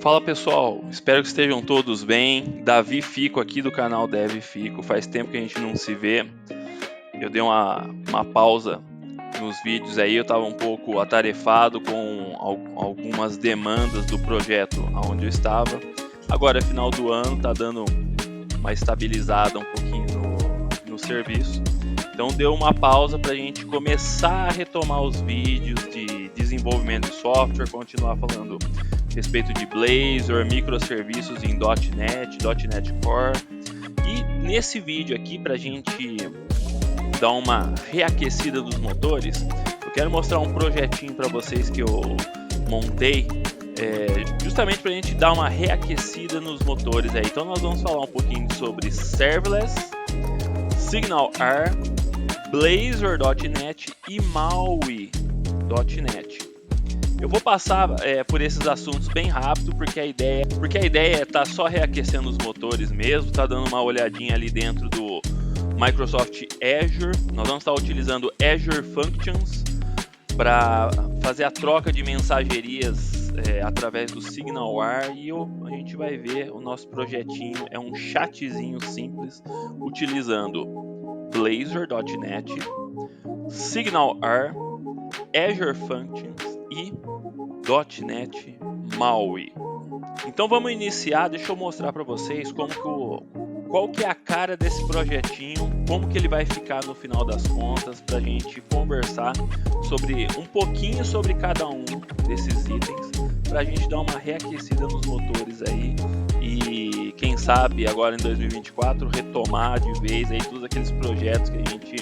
Fala pessoal, espero que estejam todos bem. Davi Fico aqui do canal Dev Fico. Faz tempo que a gente não se vê. Eu dei uma pausa nos vídeos aí, eu estava um pouco atarefado com algumas demandas do projeto onde eu estava. Agora é final do ano, tá dando uma estabilizada um pouquinho no serviço. Então deu uma pausa para a gente começar a retomar os vídeos de desenvolvimento de software, continuar falando a respeito de Blazor, microserviços em .NET, .NET Core. E nesse vídeo aqui, para a gente dar uma reaquecida dos motores, eu quero mostrar um projetinho para vocês que eu montei, justamente para a gente dar uma reaquecida nos motores aí. Então nós vamos falar um pouquinho sobre Serverless, SignalR, Blazor.NET e Maui.NET. Eu vou passar por esses assuntos bem rápido, porque a ideia é estar só reaquecendo os motores mesmo, tá dando uma olhadinha ali dentro do Microsoft Azure. Nós vamos estar utilizando Azure Functions para fazer a troca de mensagerias através do SignalR, e a gente vai ver o nosso projetinho, é um chatzinho simples utilizando Blazor.NET, SignalR, Azure Functions e .NET Maui. Então vamos iniciar, deixa eu mostrar para vocês qual que é a cara desse projetinho, como que ele vai ficar no final das contas, para a gente conversar sobre um pouquinho sobre cada um desses itens, para a gente dar uma reaquecida nos motores aí e quem sabe agora em 2024 retomar de vez aí todos aqueles projetos que a gente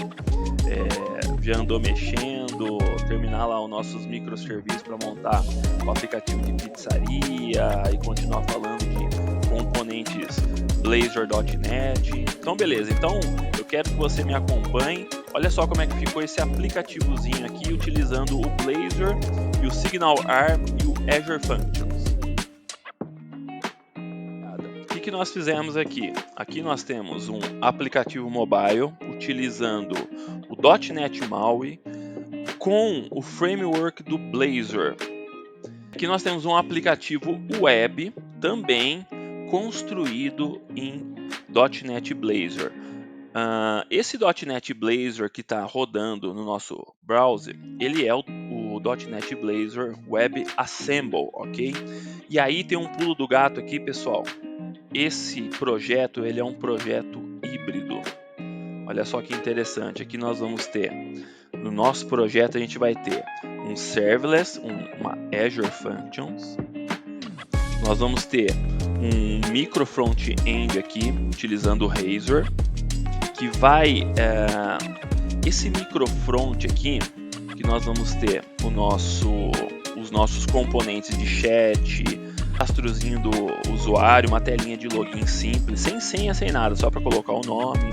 já andou mexendo, terminar lá os nossos microserviços para montar o aplicativo de pizzaria e continuar falando de componentes Blazor.NET. Então beleza, então eu quero que você me acompanhe. Olha só como é que ficou esse aplicativozinho aqui utilizando o Blazor e o SignalR e o Azure Functions. O que nós fizemos aqui? Aqui nós temos um aplicativo mobile utilizando o .NET Maui com o framework do Blazor. Aqui nós temos um aplicativo web também construído em .NET Blazor. Esse .NET Blazor que está rodando no nosso browser, ele é o .NET Blazor Web Assemble, ok? E aí tem um pulo do gato aqui, pessoal. Esse projeto, ele é um projeto híbrido. Olha só que interessante, aqui nós vamos ter, no nosso projeto a gente vai ter um Serverless, uma Azure Functions, nós vamos ter um micro front-end aqui, utilizando o Razor, que vai, esse micro front aqui, que nós vamos ter os nossos componentes de chat, rastrozinho do usuário, uma telinha de login simples, sem senha, sem nada, só para colocar o nome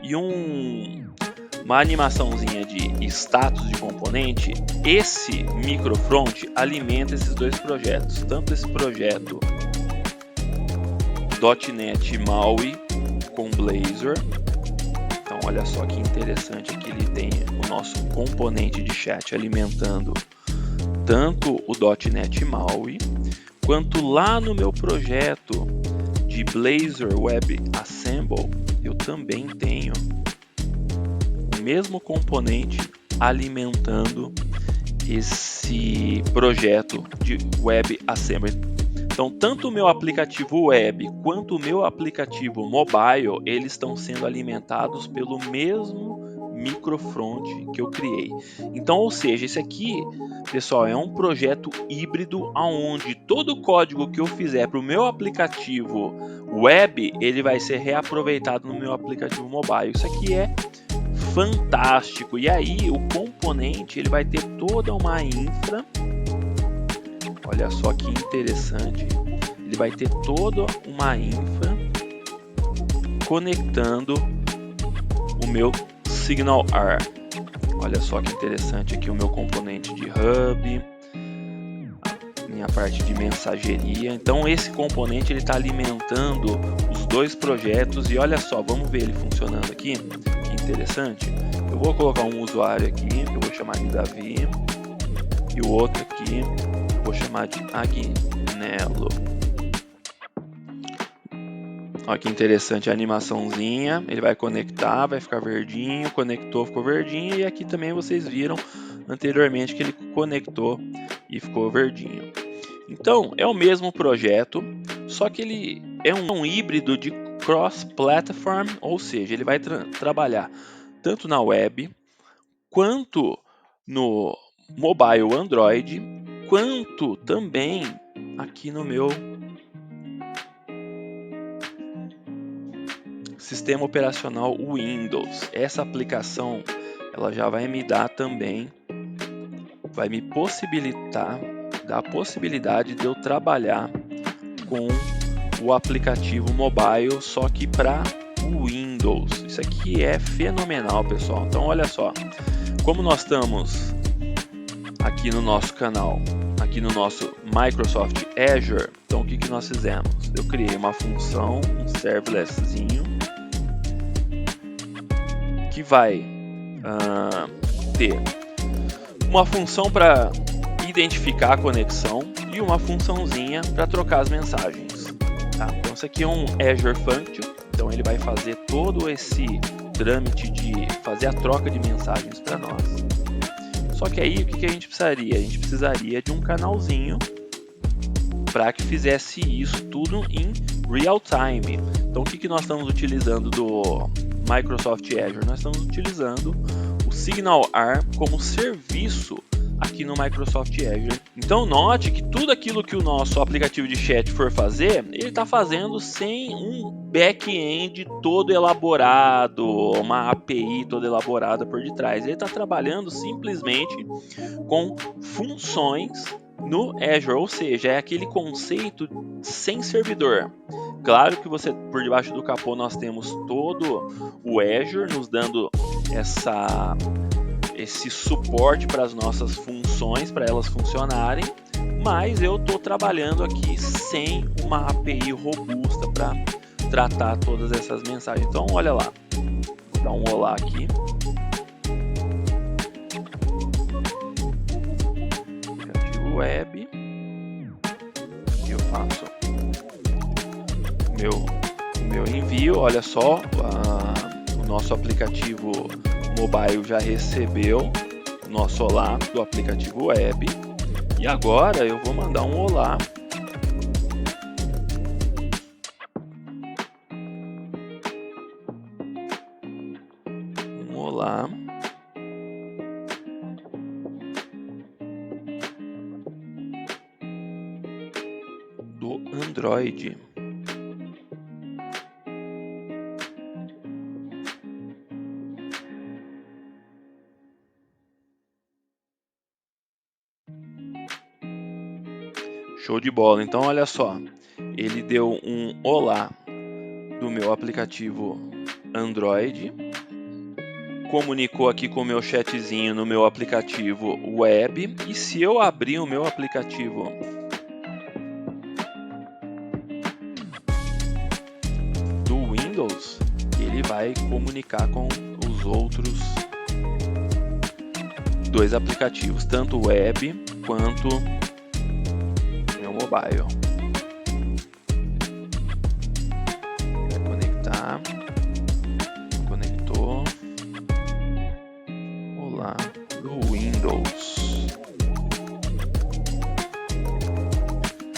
e uma animaçãozinha de status de componente. Esse microfront alimenta esses dois projetos, tanto esse projeto .NET Maui com Blazor. Então olha só que interessante, aqui ele tem o nosso componente de chat alimentando tanto o .NET Maui, quanto lá no meu projeto de Blazor Web Assemble, eu também tenho o mesmo componente alimentando esse projeto de Web Assembly. Então, tanto o meu aplicativo web quanto o meu aplicativo mobile, eles estão sendo alimentados pelo mesmo microfront que eu criei. Então, ou seja, esse aqui, pessoal, é um projeto híbrido onde todo o código que eu fizer para o meu aplicativo web, ele vai ser reaproveitado no meu aplicativo mobile. Isso aqui é fantástico. E aí, o componente, ele vai ter toda uma infra. Olha só que interessante. Ele vai ter toda uma infra conectando o meu SignalR. Olha só que interessante aqui o meu componente de hub, minha parte de mensageria. Então esse componente ele está alimentando os dois projetos e olha só, vamos ver ele funcionando aqui. Que interessante. Eu vou colocar um usuário aqui, que eu vou chamar de Davi, e o outro aqui eu vou chamar de Agnello. Olha que interessante a animaçãozinha. Ele vai conectar, vai ficar verdinho, conectou, ficou verdinho. E aqui também vocês viram anteriormente que ele conectou e ficou verdinho. Então, é o mesmo projeto, só que ele é um híbrido de cross-platform, ou seja, ele vai trabalhar tanto na web, quanto no mobile Android, quanto também aqui no meu sistema operacional Windows. Essa aplicação ela já vai me dar também, vai me possibilitar, dar a possibilidade de eu trabalhar com o aplicativo mobile, só que para o Windows. Isso aqui é fenomenal, pessoal. Então olha só, como nós estamos aqui no nosso canal, aqui no nosso Microsoft Azure, então o que nós fizemos? Eu criei uma função, um servletzinho, que vai ter uma função para identificar a conexão e uma funçãozinha para trocar as mensagens. Tá? Então isso aqui é um Azure Function, então ele vai fazer todo esse trâmite de fazer a troca de mensagens para nós. Só que aí o que a gente precisaria? A gente precisaria de um canalzinho para que fizesse isso tudo em real time. Então o que nós estamos utilizando do Microsoft Azure? Nós estamos utilizando o SignalR como serviço aqui no Microsoft Azure. Então note que tudo aquilo que o nosso aplicativo de chat for fazer, ele está fazendo sem um back-end todo elaborado, uma API toda elaborada por detrás. Ele está trabalhando simplesmente com funções no Azure, ou seja, é aquele conceito sem servidor. Claro que você, por debaixo do capô, nós temos todo o Azure nos dando esse suporte para as nossas funções, para elas funcionarem, mas eu estou trabalhando aqui sem uma API robusta para tratar todas essas mensagens. Então, olha lá, vou dar um olá aqui. Aplicativo web, eu faço o meu envio. Olha só, o nosso aplicativo mobile já recebeu o nosso olá do aplicativo web. E agora eu vou mandar um olá do Android. Show de bola. Então olha só, ele deu um olá do meu aplicativo Android, comunicou aqui com o meu chatzinho no meu aplicativo web, e se eu abrir o meu aplicativo do Windows, ele vai comunicar com os outros dois aplicativos, tanto o web quanto meu mobile. Vai conectar, conectou. Olá do Windows.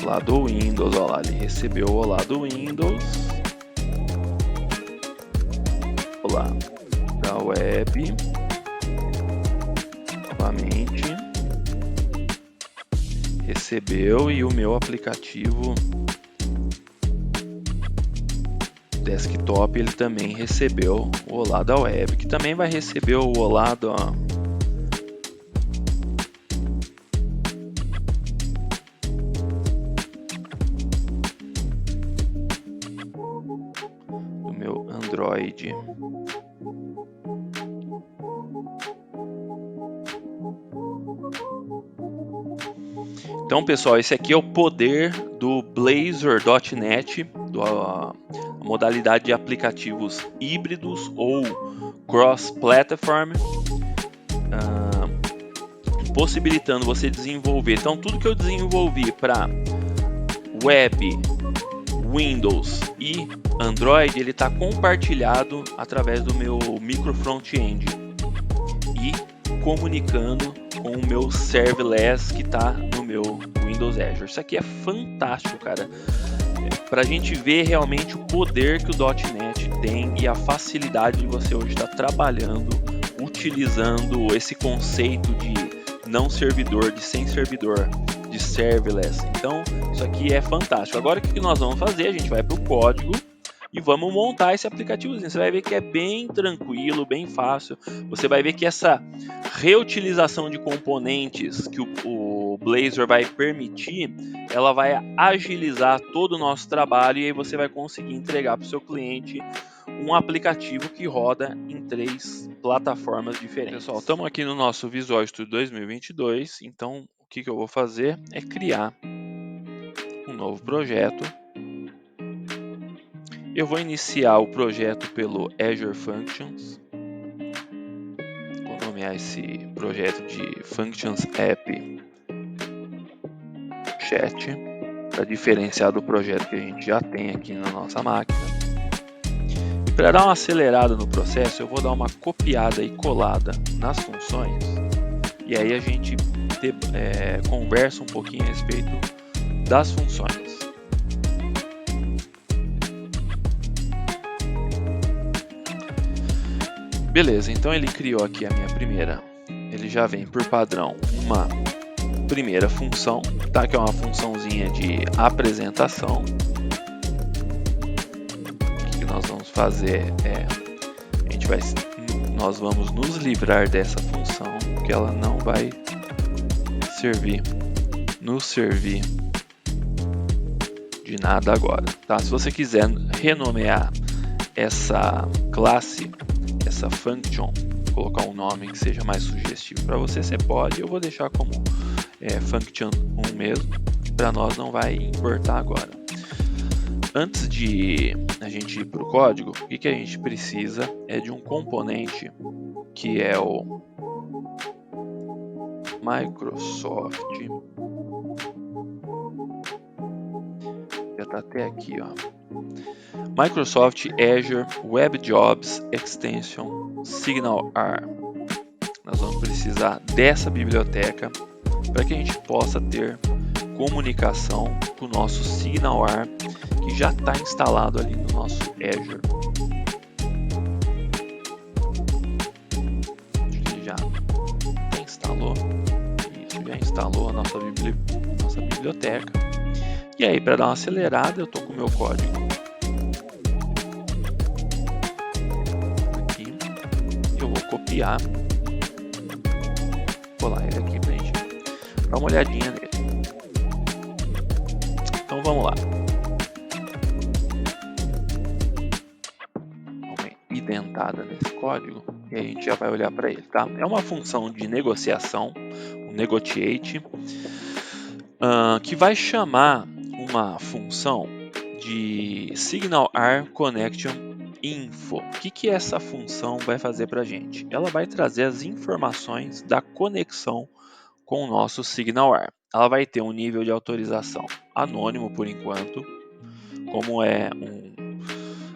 Lá do Windows, olha lá, ele recebeu o olá do Windows. Olá da web. Novamente. Recebeu, e o meu aplicativo desktop ele também recebeu o olá da web, que também vai receber o olá do meu Android. Então, pessoal, esse aqui é o poder do Blazor.net, a modalidade de aplicativos híbridos ou cross-platform, possibilitando você desenvolver. Então, tudo que eu desenvolvi para web, Windows e Android, ele está compartilhado através do meu micro front-end e comunicando com o meu serverless que está no meu Windows Azure. Isso aqui é fantástico, cara, para a gente ver realmente o poder que o .NET tem e a facilidade de você hoje estar trabalhando, utilizando esse conceito de não servidor, de sem servidor, de serverless. Então, isso aqui é fantástico. Agora, o que nós vamos fazer? A gente vai para o código e vamos montar esse aplicativozinho. Você vai ver que é bem tranquilo, bem fácil. Você vai ver que essa reutilização de componentes que o Blazor vai permitir, ela vai agilizar todo o nosso trabalho e aí você vai conseguir entregar para o seu cliente um aplicativo que roda em 3 plataformas diferentes. Pessoal, estamos aqui no nosso Visual Studio 2022, então o que eu vou fazer é criar um novo projeto. Eu vou iniciar o projeto pelo Azure Functions. Vou nomear esse projeto de Functions App Chat, para diferenciar do projeto que a gente já tem aqui na nossa máquina. E para dar uma acelerada no processo, eu vou dar uma copiada e colada nas funções. E aí a gente conversa um pouquinho a respeito das funções. Beleza, então ele criou aqui a minha primeira. Ele já vem por padrão uma primeira função, tá? Que é uma funçãozinha de apresentação. O que nós vamos fazer nós vamos nos livrar dessa função, porque ela não vai nos servir de nada agora, tá? Se você quiser renomear essa classe, essa function, colocar um nome que seja mais sugestivo para você, você pode. Eu vou deixar como function 1 mesmo, para nós não vai importar agora. Antes de a gente ir para o código, o que a gente precisa é de um componente que é o Microsoft. Já está até aqui, ó. Microsoft Azure Web Jobs Extension SignalR. Nós vamos precisar dessa biblioteca para que a gente possa ter comunicação com o nosso SignalR, que já está instalado ali no nosso Azure. Acho que ele já instalou. Isso, já instalou a nossa biblioteca. E aí, para dar uma acelerada, eu estou com o meu código aqui. Eu vou copiar, colar ele aqui para a gente dar uma olhadinha nele. Então vamos lá. Uma identada nesse código e a gente já vai olhar para ele, tá? É uma função de negociação, um negotiate, que vai chamar uma função de SignalR Connection Info. O que essa função vai fazer para a gente? Ela vai trazer as informações da conexão com o nosso SignalR. Ela vai ter um nível de autorização anônimo por enquanto. Como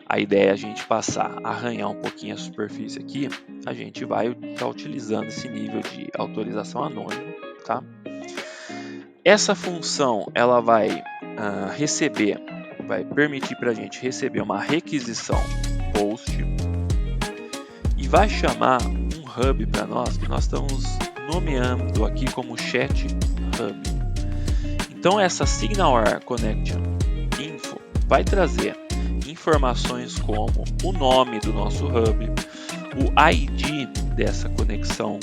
a ideia é a gente passar a arranhar um pouquinho a superfície aqui, a gente vai estar utilizando esse nível de autorização anônimo, tá? Essa função ela vai permitir para a gente receber uma requisição POST e vai chamar um hub para nós, que nós estamos nomeando aqui como Chat Hub. Então essa SignalR Connection Info vai trazer informações como o nome do nosso hub, o ID dessa conexão,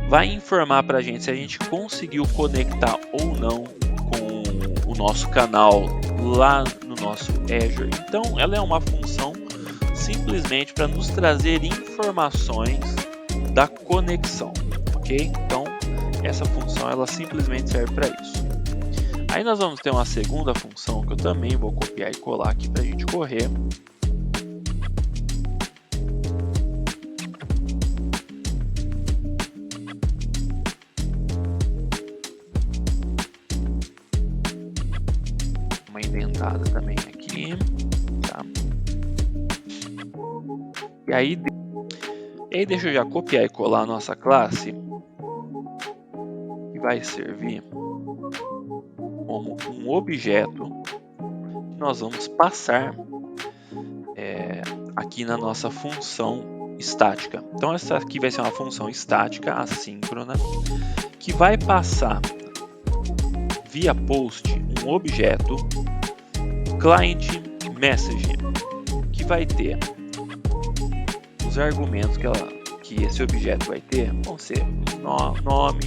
vai informar para a gente se a gente conseguiu conectar ou não com o nosso canal lá no nosso Azure. Então ela é uma função simplesmente para nos trazer informações da conexão, ok? Então essa função ela simplesmente serve para isso. Aí nós vamos ter uma segunda função que eu também vou copiar e colar aqui para a gente correr. Uma indentada também aqui. aqui, tá? E aí deixa eu já copiar e colar a nossa classe, que vai servir como um objeto que nós vamos passar aqui na nossa função estática. Então essa aqui vai ser uma função estática assíncrona que vai passar via post um objeto client message que vai ter os argumentos que esse objeto vai ter vão ser nome,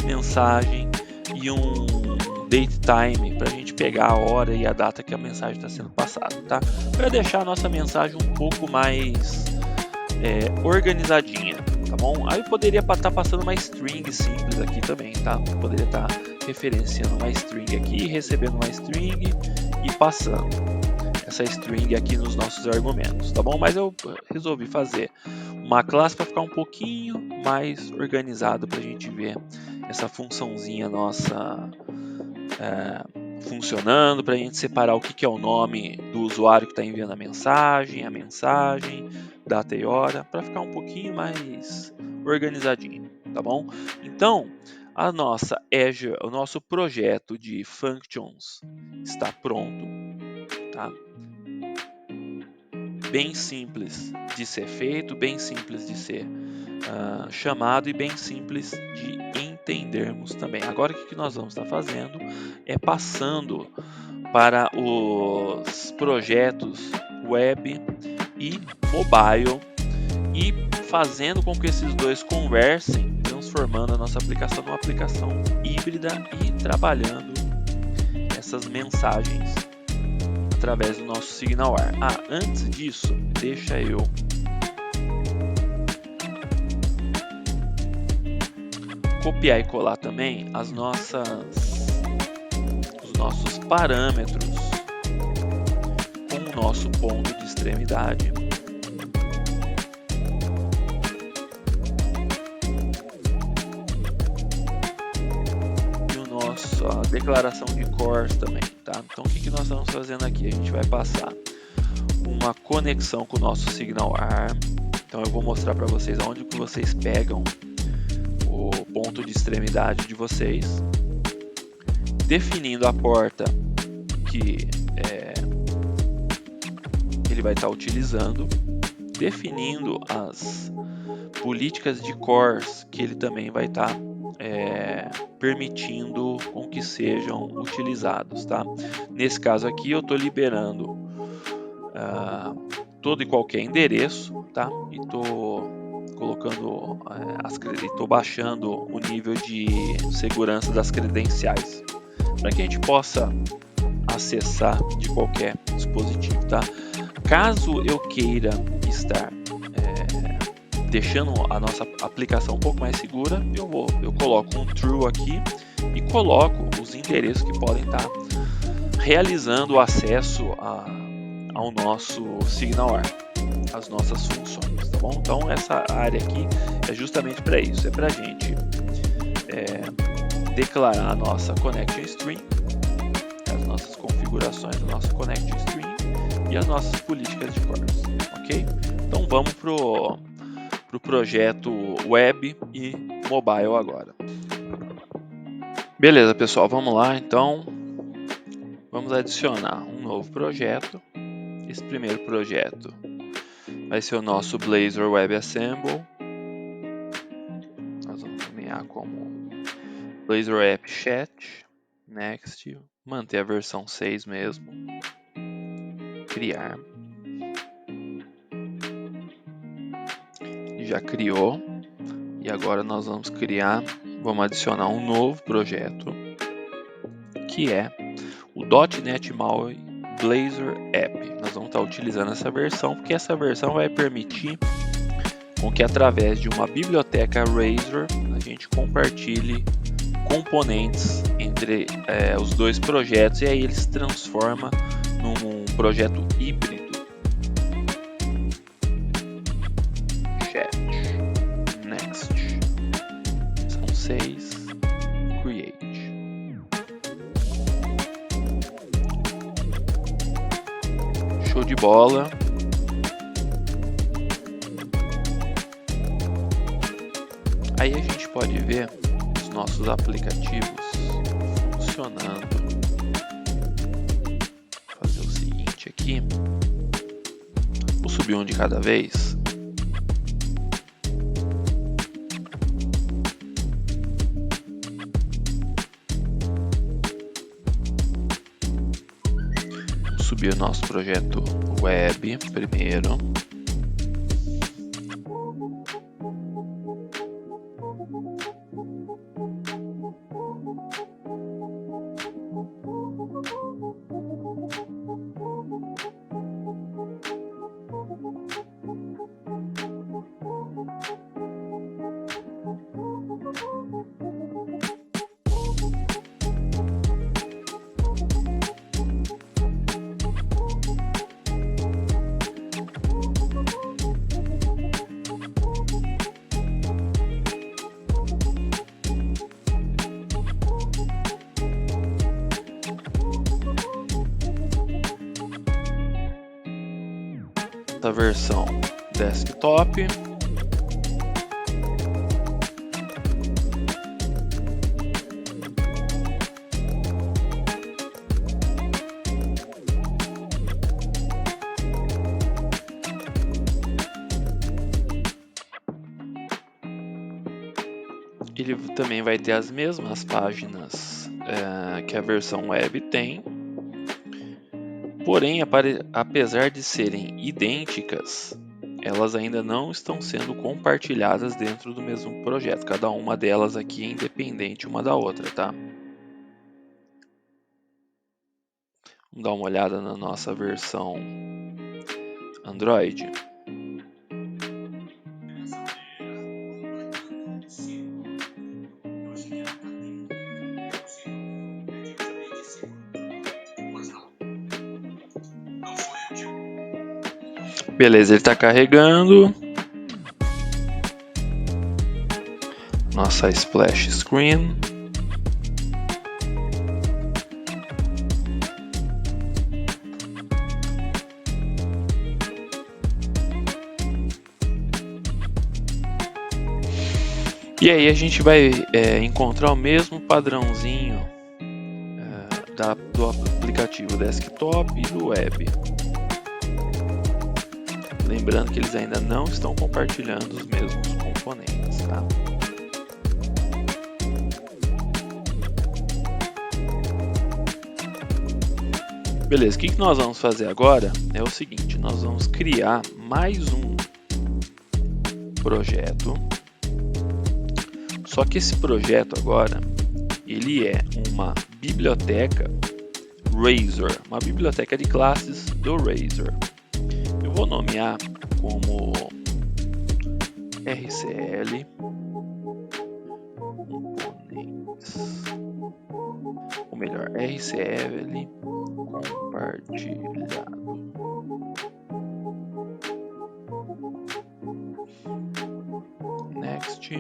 mensagem e um date time para a gente pegar a hora e a data que a mensagem está sendo passada, tá? Para deixar a nossa mensagem um pouco mais organizadinha, tá bom? Aí eu poderia estar passando uma string simples aqui também, tá? Eu poderia estar referenciando uma string aqui, recebendo uma string e passando essa string aqui nos nossos argumentos, tá bom? Mas eu resolvi fazer uma classe para ficar um pouquinho mais organizado para a gente ver essa funçãozinha nossa funcionando, para a gente separar o que é o nome do usuário que está enviando a mensagem, data e hora, para ficar um pouquinho mais organizadinho, tá bom? Então, a nossa Azure, o nosso projeto de functions está pronto, tá? Bem simples de ser feito, bem simples de ser chamado e bem simples de entendermos também. Agora o que nós vamos estar fazendo é passando para os projetos web e mobile e fazendo com que esses dois conversem, transformando a nossa aplicação numa aplicação híbrida e trabalhando essas mensagens através do nosso SignalR. Antes disso, deixa eu copiar e colar também os nossos parâmetros com o nosso ponto de extremidade. E a declaração de cores também, tá? Então o que nós estamos fazendo aqui? A gente vai passar uma conexão com o nosso SignalR. Então eu vou mostrar para vocês aonde que vocês pegam o ponto de extremidade de vocês, definindo a porta que ele vai estar utilizando, definindo as políticas de cores que ele também vai estar permitindo com que sejam utilizados, tá? Nesse caso aqui eu estou liberando todo e qualquer endereço, tá? E estou colocando estou baixando o nível de segurança das credenciais para que a gente possa acessar de qualquer dispositivo, tá? Caso eu queira estar deixando a nossa aplicação um pouco mais segura, eu coloco um true aqui e coloco os endereços que podem estar realizando o acesso ao nosso SignalR, as nossas funções, tá bom? Então essa área aqui é justamente para isso, é para a gente declarar a nossa connection string, as nossas configurações da nossa connection string e as nossas políticas de cores, ok? Então vamos pro projeto web e mobile agora. Beleza, pessoal, vamos lá. Então vamos adicionar um novo projeto. Esse primeiro projeto vai ser o nosso Blazor WebAssembly. Nós vamos nomear como Blazor App Chat. Next. Manter a versão 6 mesmo. Criar. Já criou. E agora nós vamos adicionar um novo projeto, que é o .NET MAUI Blazor App. Nós vamos estar utilizando essa versão, porque essa versão vai permitir com que através de uma biblioteca Razor a gente compartilhe componentes entre os dois projetos, e aí ele se transforma num projeto híbrido. Chat. Next. São 6. Create. de bola. Aí a gente pode ver os nossos aplicativos funcionando. Vou fazer o seguinte aqui. Vou subir um de cada vez. Vou subir o nosso projeto web primeiro. Da versão desktop. Ele também vai ter as mesmas páginas que a versão web tem. Porém, apesar de serem idênticas, elas ainda não estão sendo compartilhadas dentro do mesmo projeto. Cada uma delas aqui é independente uma da outra, tá? Vamos dar uma olhada na nossa versão Android. Beleza, ele está carregando. Nossa splash screen. E aí a gente vai encontrar o mesmo padrãozinho do aplicativo desktop e do web. Lembrando que eles ainda não estão compartilhando os mesmos componentes, tá? Beleza, o que nós vamos fazer agora é o seguinte, nós vamos criar mais um projeto, só que esse projeto agora, ele é uma biblioteca Razor, uma biblioteca de classes do Razor. Eu vou nomear como RCL componentes, ou melhor, RCL compartilhado. Next.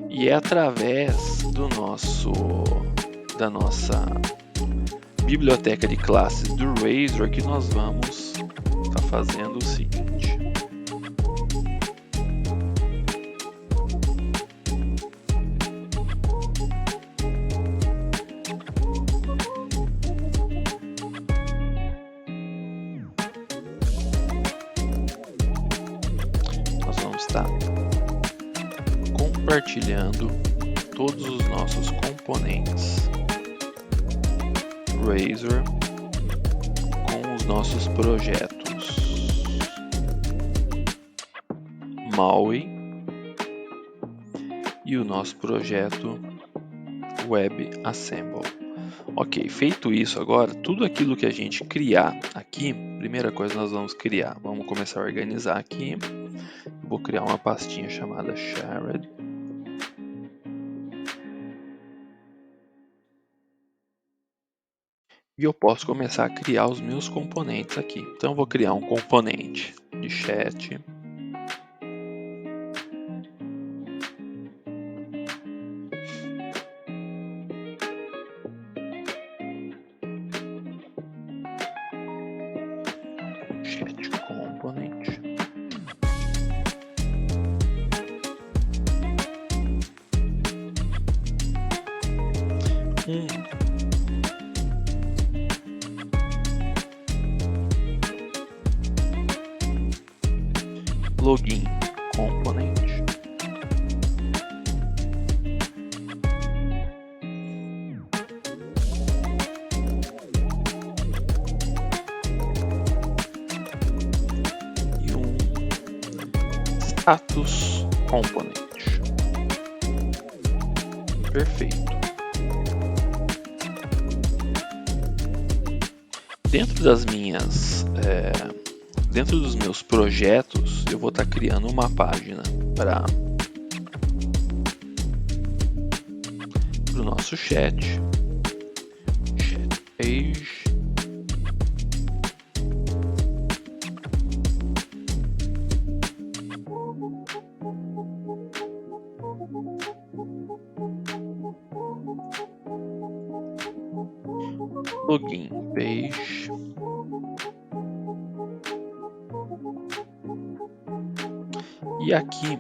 E é através da nossa biblioteca de classes do Razor que nós vamos estar fazendo o seguinte. Nós vamos estar compartilhando todos os nossos componentes Razor com os nossos projetos MAUI e o nosso projeto WebAssemble. Ok, feito isso agora, tudo aquilo que a gente criar aqui, primeira coisa nós vamos criar, vamos começar a organizar aqui. Vou criar uma pastinha chamada Shared. E eu posso começar a criar os meus componentes aqui. Então eu vou criar um componente de chat. um login component. E um status component. Perfeito. Dentro das minhas dentro dos meus projetos, eu vou estar criando uma página para o nosso chat page. Login page. E aqui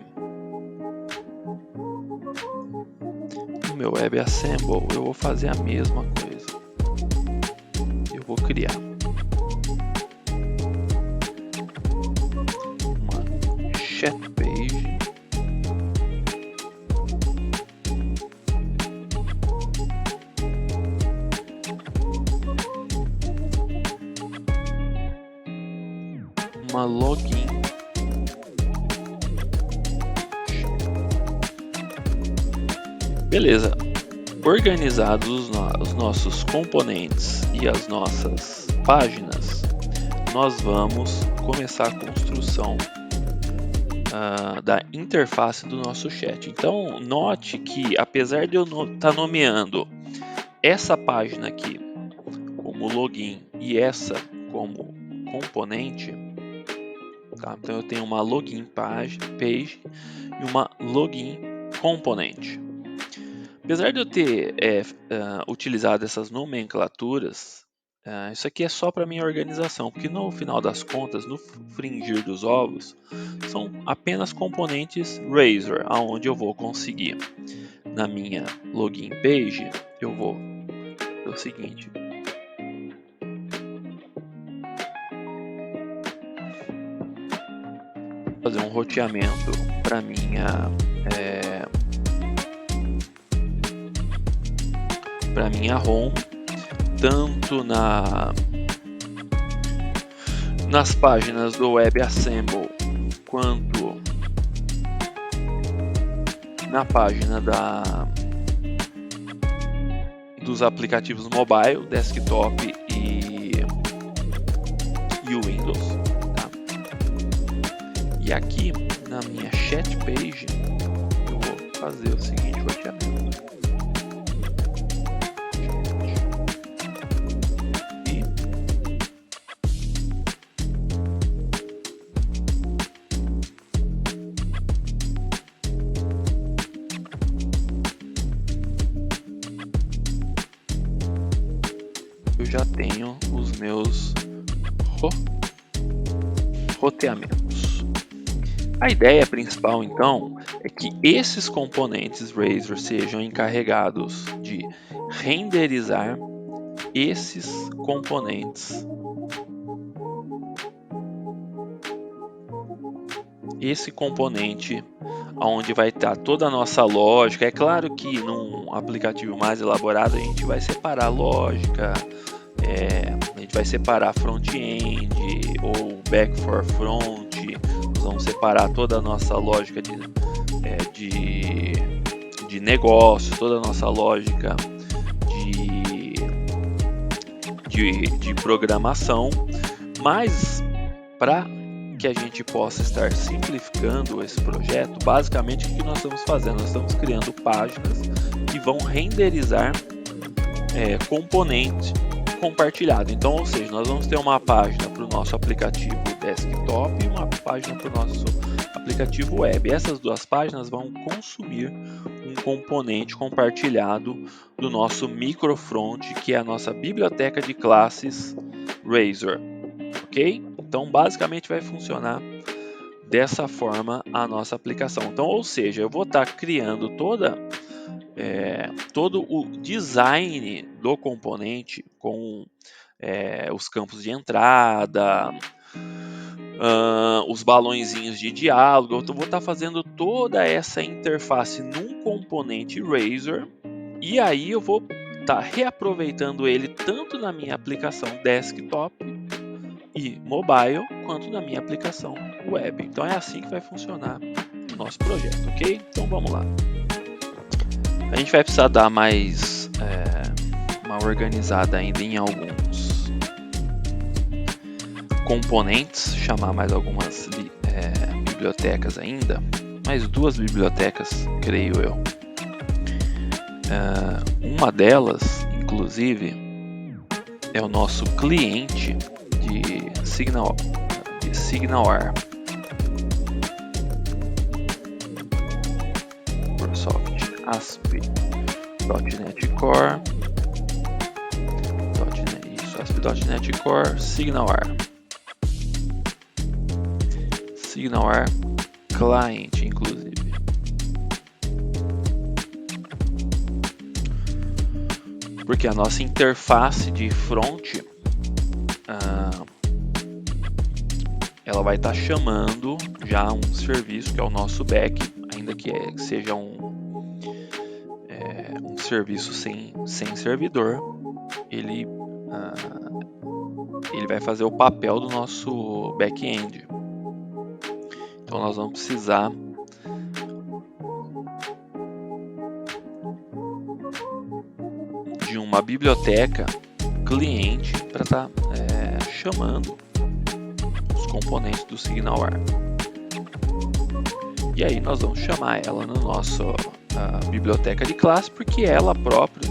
no meu WebAssembly eu vou fazer a mesma coisa. Eu vou criar uma chat page. Uma login. Beleza. Organizados os nossos componentes e as nossas páginas, nós vamos começar a construção da interface do nosso chat. Então, note que apesar de eu estar nomeando essa página aqui como login e essa como componente, tá? Então eu tenho uma login page e uma login componente. Apesar de eu ter utilizado essas nomenclaturas, isso aqui é só para minha organização, porque no final das contas, no fringir dos ovos, são apenas componentes Razor, aonde eu vou conseguir na minha login page, eu vou fazer o seguinte. Fazer um roteamento para minha home, tanto nas páginas do WebAssembly quanto na página dos aplicativos mobile, desktop e o Windows. Tá? E aqui na minha chat page eu vou fazer o seguinte roteamento. Eu já tenho os meus roteamentos. A ideia principal, então, é que esses componentes Razor sejam encarregados de renderizar esses componentes. Esse componente onde vai estar toda a nossa lógica. É claro que num aplicativo mais elaborado a gente vai separar a lógica, a gente vai separar front-end ou back for front, nós vamos separar toda a nossa lógica de negócio, toda a nossa lógica de programação, mas para que a gente possa estar simplificando esse projeto, basicamente o que nós estamos fazendo? Nós estamos criando páginas que vão renderizar componente compartilhado. Então, ou seja, nós vamos ter uma página para o nosso aplicativo desktop e uma página para o nosso aplicativo web. Essas duas páginas vão consumir um componente compartilhado do nosso microfront, que é a nossa biblioteca de classes Razor. Ok? Então, basicamente vai funcionar dessa forma a nossa aplicação. Então, ou seja, eu vou estar criando toda todo o design do componente com os campos de entrada, os balõezinhos de diálogo. Eu vou estar fazendo toda essa interface num componente Razor, e aí eu vou estar reaproveitando ele tanto na minha aplicação desktop e mobile, quanto na minha aplicação web. Então é assim que vai funcionar o nosso projeto, ok? Então vamos lá. A gente vai precisar dar mais uma organizada ainda em alguns componentes, chamar mais algumas bibliotecas ainda, mais 2 bibliotecas, creio eu. Uma delas, inclusive, é o nosso cliente de SignalR. Microsoft ASP.NET Core, ASP.NET Core, SignalR Client, inclusive. Porque a nossa interface de front ela vai estar chamando já um serviço que é o nosso back, ainda que seja um serviço sem servidor. Ele vai fazer o papel do nosso back-end. Então nós vamos precisar de uma biblioteca cliente para estar chamando os componentes do SignalR. E aí nós vamos chamar ela no nosso biblioteca de classe, porque ela própria,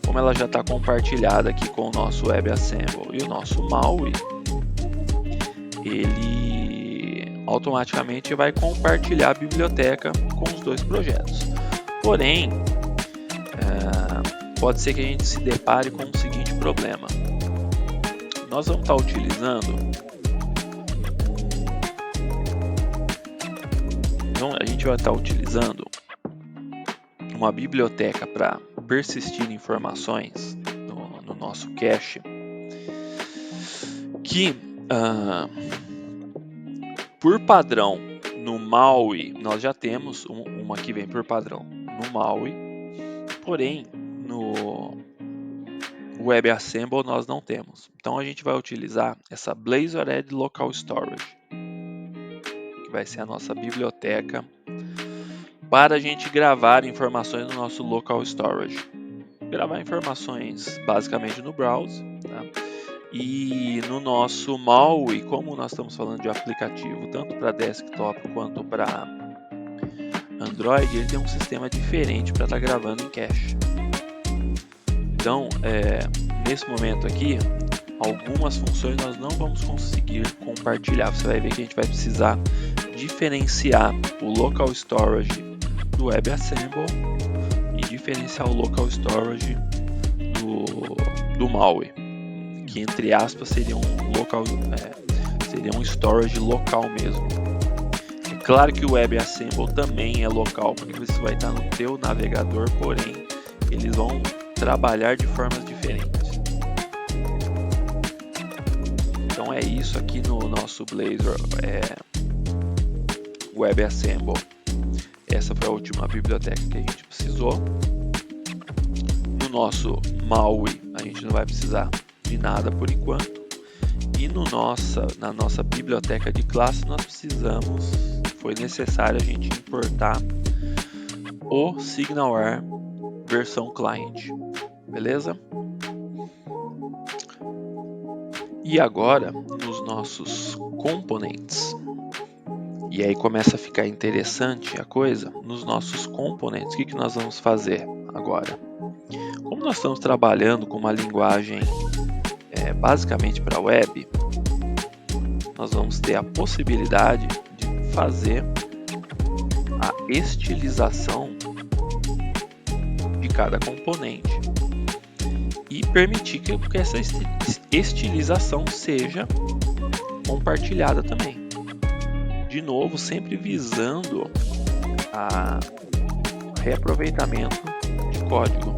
como ela já está compartilhada aqui com o nosso WebAssembly e o nosso MAUI, ele automaticamente vai compartilhar a biblioteca com os 2 projetos. Porém, pode ser que a gente se depare com o seguinte problema. Nós vamos estar utilizando uma biblioteca para persistir informações no nosso cache, que por padrão no MAUI nós já temos uma que vem por padrão no MAUI, porém no WebAssembly nós não temos. Então a gente vai utilizar essa Blazor Add Local Storage, que vai ser a nossa biblioteca para a gente gravar informações no nosso Local Storage. Gravar informações basicamente no browser, tá? E no nosso MAUI, como nós estamos falando de aplicativo tanto para desktop quanto para Android, ele tem um sistema diferente para estar gravando em cache. Então, nesse momento aqui, algumas funções nós não vamos conseguir compartilhar. Você vai ver que a gente vai precisar diferenciar o Local Storage do WebAssembly e diferenciar o Local Storage do MAUI, que entre aspas seria um storage local mesmo. É claro que o WebAssembly também é local, porque isso vai estar no teu navegador, porém eles vão trabalhar de formas diferentes. Então é isso aqui no nosso Blazor WebAssembly. Essa foi a última biblioteca que a gente precisou. No nosso MAUI a gente não vai precisar de nada por enquanto. E na nossa biblioteca de classe foi necessário a gente importar o SignalR versão client, beleza? E agora nos nossos componentes. E aí começa a ficar interessante a coisa. Nos nossos componentes, o que nós vamos fazer agora? Como nós estamos trabalhando com uma linguagem basicamente para web, nós vamos ter a possibilidade de fazer a estilização de cada componente e permitir que essa estilização seja compartilhada também. De novo, sempre visando a reaproveitamento código.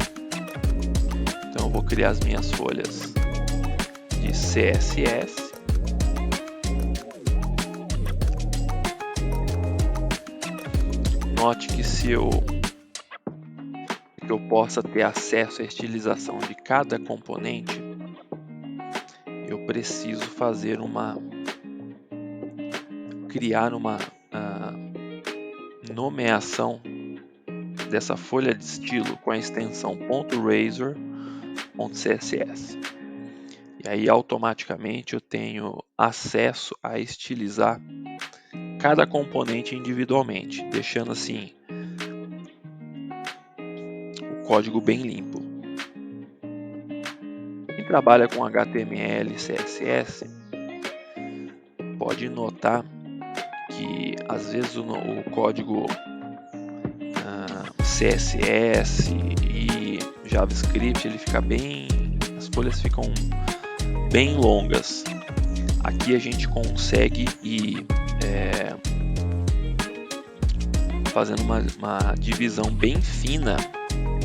Então eu vou criar as minhas folhas de CSS. Note que eu possa ter acesso à estilização de cada componente, eu preciso criar uma nomeação dessa folha de estilo com a extensão .razor.css. E aí automaticamente eu tenho acesso a estilizar cada componente individualmente, deixando assim o código bem limpo. Quem trabalha com HTML e CSS pode notar que às vezes o código CSS e JavaScript as folhas ficam bem longas. Aqui a gente consegue ir fazendo uma divisão bem fina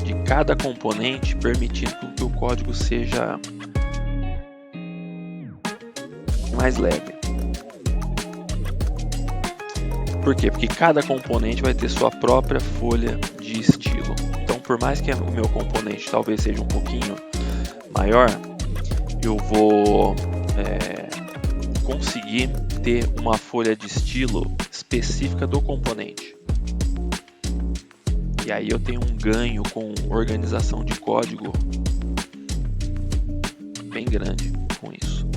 de cada componente, permitindo que o código seja mais leve. Por quê? Porque cada componente vai ter sua própria folha de estilo. Então, por mais que o meu componente talvez seja um pouquinho maior, eu vou conseguir ter uma folha de estilo específica do componente. E aí eu tenho um ganho com organização de código bem grande com isso.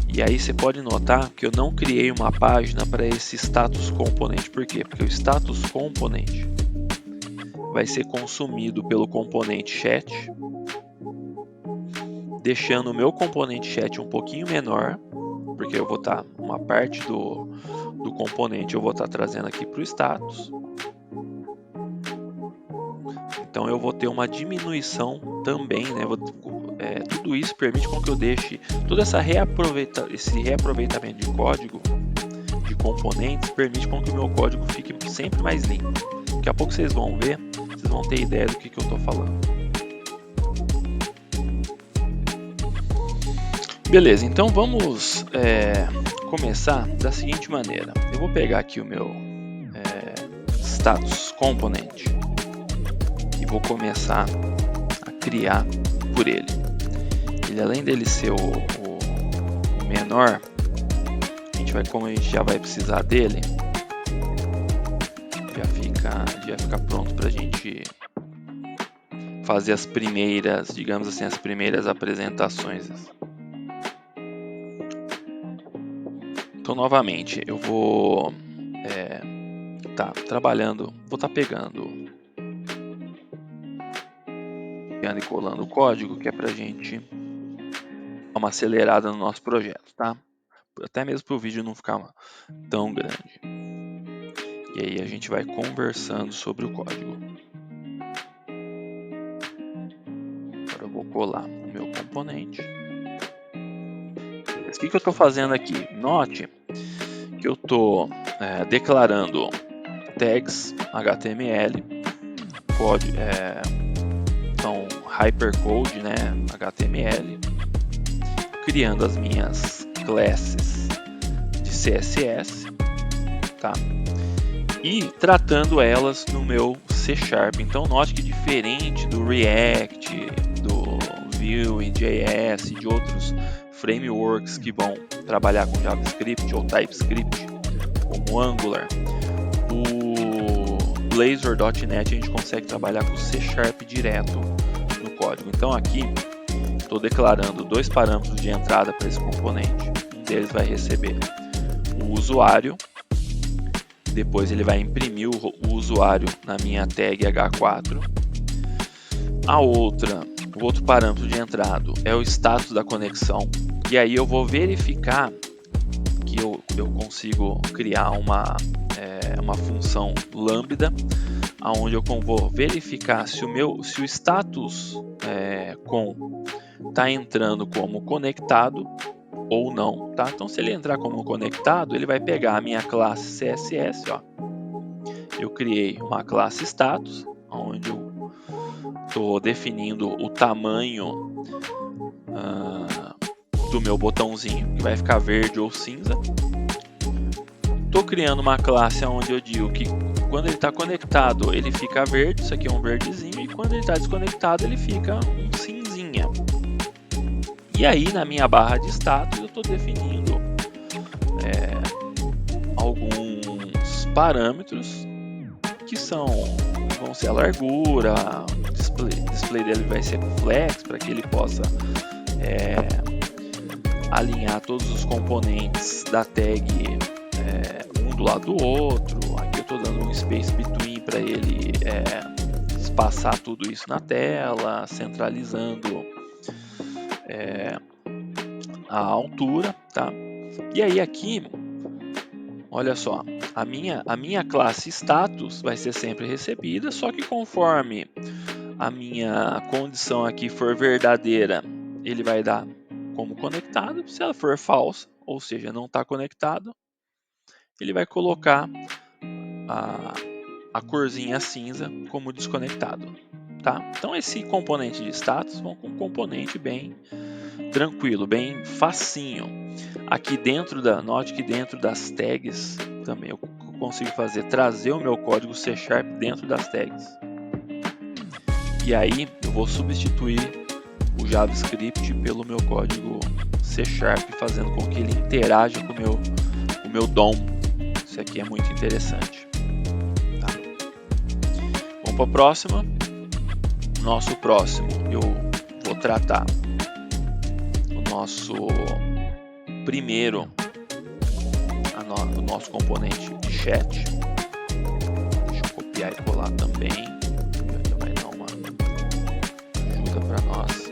E aí você pode notar que eu não criei uma página para esse status component. Por quê? Porque o status component vai ser consumido pelo componente chat, deixando o meu componente chat um pouquinho menor, porque eu vou estar uma parte do componente eu vou estar trazendo aqui para o status. Então eu vou ter uma diminuição também, né? Tudo isso permite com que eu deixe todo esse reaproveitamento de código, de componentes, permite com que o meu código fique sempre mais limpo. Daqui a pouco vocês vão ver, vocês vão ter ideia do que eu estou falando. Beleza, então vamos começar da seguinte maneira. Eu vou pegar aqui o meu status component e vou começar a criar por ele. Ele, além dele ser o menor, como a gente já vai precisar dele, já fica pronto para a gente fazer as primeiras, digamos assim, as primeiras apresentações. Então, novamente, eu vou estar pegando e colando o código, que é para a gente dar uma acelerada no nosso projeto, tá? Até mesmo para o vídeo não ficar tão grande. E aí a gente vai conversando sobre o código. Agora eu vou colar o meu componente. O que eu estou fazendo aqui? Note que eu estou declarando tags HTML, então hypercode, né, HTML, criando as minhas classes de CSS, tá? E tratando elas no meu C#. Então note que diferente do React, do Vue.js e de outros frameworks que vão trabalhar com JavaScript ou TypeScript, como Angular, o Blazor.net a gente consegue trabalhar com C# direto no código. Então aqui estou declarando dois parâmetros de entrada para esse componente. Um deles vai receber o usuário, depois ele vai imprimir o usuário na minha tag H4. O outro parâmetro de entrada é o status da conexão, e aí eu vou verificar que eu consigo criar uma função lambda, onde eu vou verificar se o status está entrando como conectado ou não, tá? Então, se ele entrar como conectado, ele vai pegar a minha classe CSS, ó. Eu criei uma classe status, onde eu estou definindo o tamanho do meu botãozinho, que vai ficar verde ou cinza. Estou criando uma classe onde eu digo que quando ele está conectado ele fica verde, isso aqui é um verdezinho, e quando ele está desconectado ele fica um cinzinha. E aí na minha barra de status eu estou definindo alguns parâmetros que vão ser a largura, o display dele vai ser flex para que ele possa alinhar todos os componentes da tag um do lado do outro. Aqui eu estou dando um space between para ele espaçar tudo isso na tela, centralizando a altura, tá? E aí aqui, olha só, a minha classe status vai ser sempre recebida, só que conforme a minha condição aqui for verdadeira, ele vai dar como conectado. Se ela for falsa, ou seja, não está conectado, ele vai colocar a corzinha cinza como desconectado, tá? Então esse componente de status é um componente bem tranquilo, bem facinho. Aqui dentro note que dentro das tags também eu consigo trazer o meu código C# dentro das tags. E aí eu vou substituir o JavaScript pelo meu código C#, fazendo com que ele interaja com o meu DOM. Isso aqui é muito interessante. Tá? Vamos para a próxima. Nosso próximo, eu vou tratar o nosso primeiro, o nosso componente de chat. Deixa eu copiar e colar também. Já vai dar uma ajuda para nós.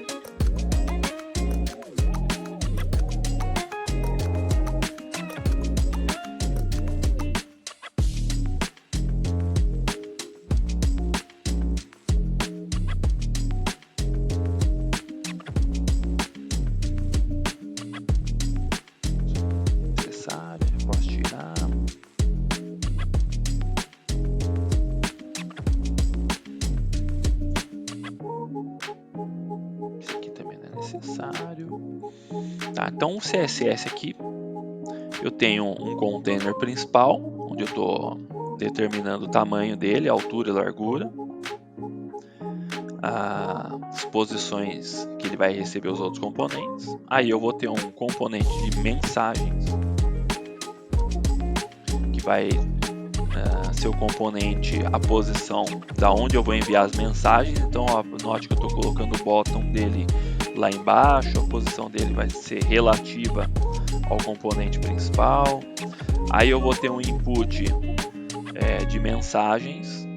Posso tirar. Isso aqui também não é necessário. Tá, então o CSS aqui, eu tenho um container principal, onde eu estou determinando o tamanho dele, altura e largura, as posições que ele vai receber os outros componentes. Aí eu vou ter um componente de mensagens, que vai ser o componente, a posição da onde eu vou enviar as mensagens. Então note que eu estou colocando o bottom dele lá embaixo, a posição dele vai ser relativa ao componente principal. Aí eu vou ter um input de mensagens,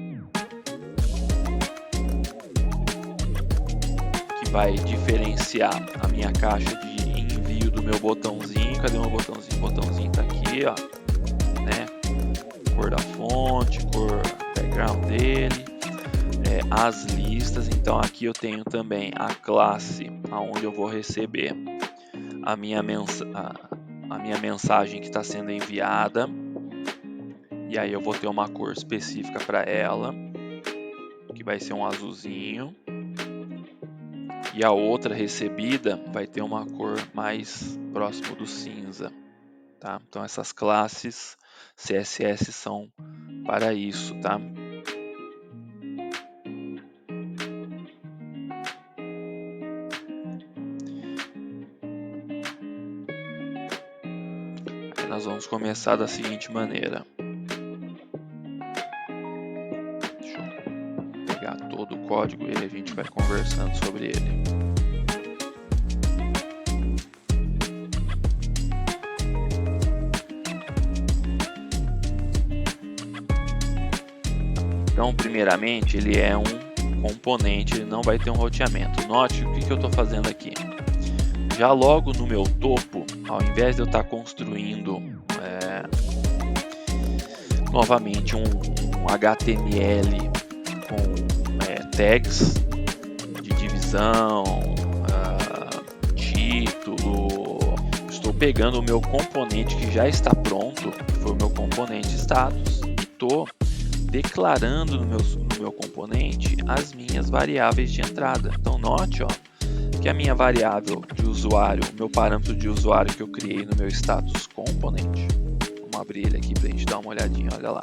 que vai diferenciar a minha caixa de envio do meu botãozinho. Cadê o meu botãozinho? O botãozinho está aqui, ó, né? Cor da fonte, cor background dele, as listas. Então aqui eu tenho também a classe aonde eu vou receber a minha mensagem que está sendo enviada, e aí eu vou ter uma cor específica para ela, que vai ser um azulzinho, e a outra recebida vai ter uma cor mais próximo do cinza, tá? Então essas classes CSS são para isso, tá? Aí nós vamos começar da seguinte maneira. Deixa eu pegar todo o código e a gente vai conversando sobre ele. Então, primeiramente, ele é um componente, ele não vai ter um roteamento. Note o que eu estou fazendo aqui. Já logo no meu topo, ao invés de eu estar construindo novamente um HTML com tags de divisão, título, estou pegando o meu componente que já está pronto, que foi o meu componente status, e estou declarando no meu componente as minhas variáveis de entrada. Então note, ó, que a minha variável de usuário, meu parâmetro de usuário que eu criei no meu status component, vamos abrir ele aqui para a gente dar uma olhadinha, olha lá.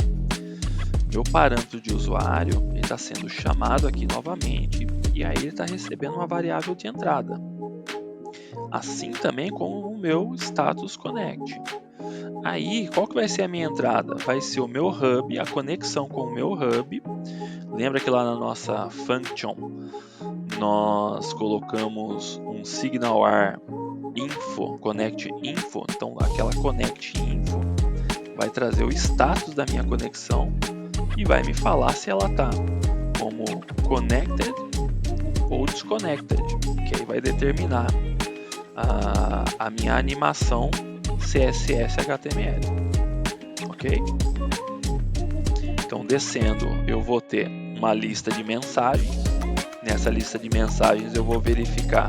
Meu parâmetro de usuário está sendo chamado aqui novamente e aí ele está recebendo uma variável de entrada. Assim também como o meu status connect. Aí, qual que vai ser a minha entrada? Vai ser o meu hub, a conexão com o meu hub. Lembra que lá na nossa function nós colocamos um SignalR info, connect info. Então, aquela connect info vai trazer o status da minha conexão e vai me falar se ela está como connected ou disconnected, que aí vai determinar a minha animação CSS HTML, ok? Então, descendo, eu vou ter uma lista de mensagens. Nessa lista de mensagens, eu vou verificar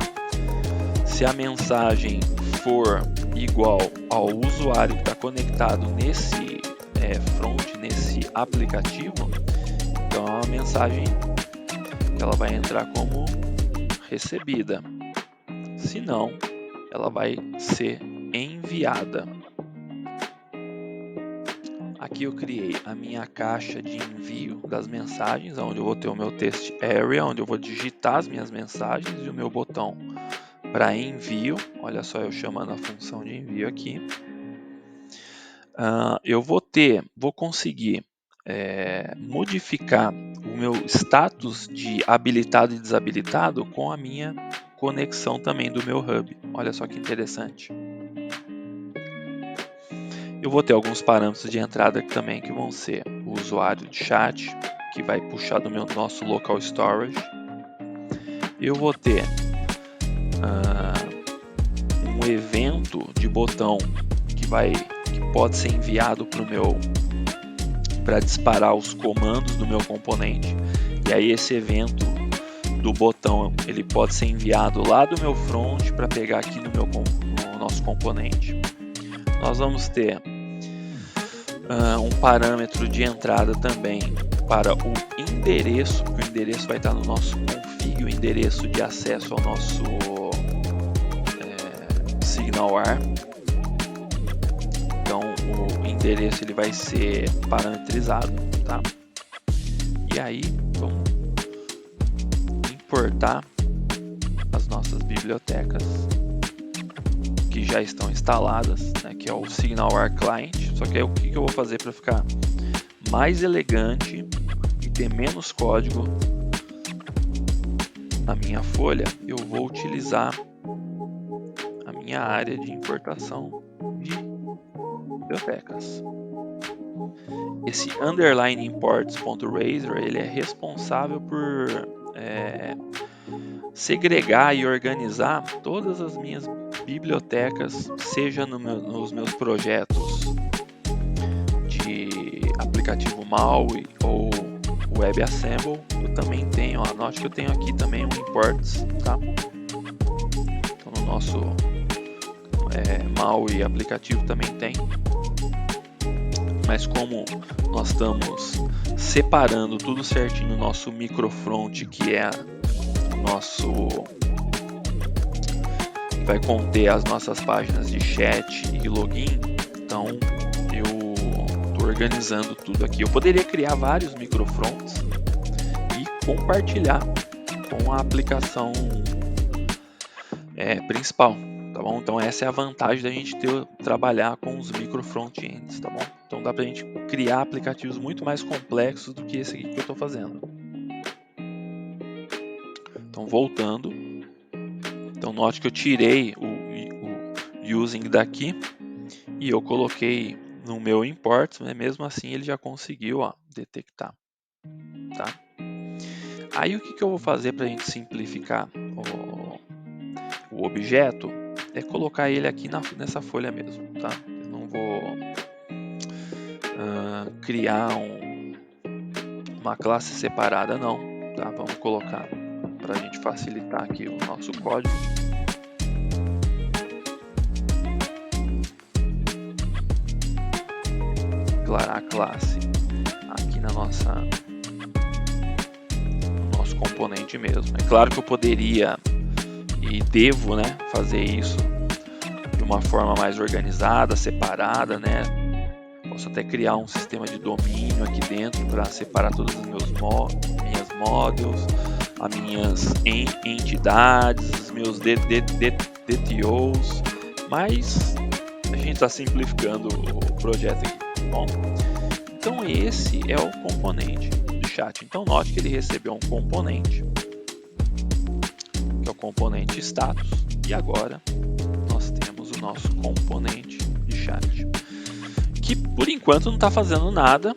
se a mensagem for igual ao usuário que está conectado nesse front, nesse aplicativo. Então, é uma mensagem que ela vai entrar como recebida. Se não, ela vai ser enviada. Aqui eu criei a minha caixa de envio das mensagens, onde eu vou ter o meu test area, onde eu vou digitar as minhas mensagens, e o meu botão para envio. Olha só eu chamando a função de envio aqui. Eu vou conseguir modificar o meu status de habilitado e desabilitado com a minha conexão também do meu hub. Olha só que interessante. Eu vou ter alguns parâmetros de entrada aqui também, que vão ser o usuário de chat, que vai puxar do nosso local storage. Eu vou ter um evento de botão que pode ser enviado para disparar os comandos do meu componente. E aí esse evento do botão ele pode ser enviado lá do meu front para pegar aqui no nosso componente. Nós vamos ter um parâmetro de entrada também para o endereço, porque o endereço vai estar no nosso config, o endereço de acesso ao nosso SignalR. Então o endereço ele vai ser parametrizado, tá? E aí vamos importar as nossas bibliotecas que já estão instaladas, né, que é o SignalR Client. Só que aí o que eu vou fazer para ficar mais elegante e ter menos código na minha folha, eu vou utilizar a minha área de importação de bibliotecas. Esse underline imports.razor ele é responsável por segregar e organizar todas as minhas bibliotecas, seja nos meus projetos de aplicativo MAUI ou WebAssembly. Eu também tenho, note que eu tenho aqui também um imports, tá? Então no nosso MAUI aplicativo também tem. Mas como nós estamos separando tudo certinho no nosso microfront, que é vai conter as nossas páginas de chat e login, então eu estou organizando tudo aqui. Eu poderia criar vários microfronts e compartilhar com a aplicação principal, tá bom? Então essa é a vantagem da gente trabalhar com os microfrontends, tá bom? Então dá pra gente criar aplicativos muito mais complexos do que esse aqui que eu estou fazendo. Então voltando, então note que eu tirei o using daqui e eu coloquei no meu import, né? Mesmo assim ele já conseguiu detectar, tá? Aí o que eu vou fazer para a gente simplificar o objeto é colocar ele aqui nessa folha mesmo, tá? Eu não vou criar uma classe separada não, tá? Vamos colocar para a gente facilitar aqui o nosso código. Declarar a classe aqui no nosso componente mesmo. É claro que eu poderia e devo, né, fazer isso de uma forma mais organizada, separada, né? Posso até criar um sistema de domínio aqui dentro para separar todos os minhas models, as minhas entidades, os meus DTOs, mas a gente está simplificando o projeto aqui, tá bom? Então esse é o componente do chat. Então note que ele recebeu um componente, que é o componente status, e agora nós temos o nosso componente de chat, que por enquanto não está fazendo nada,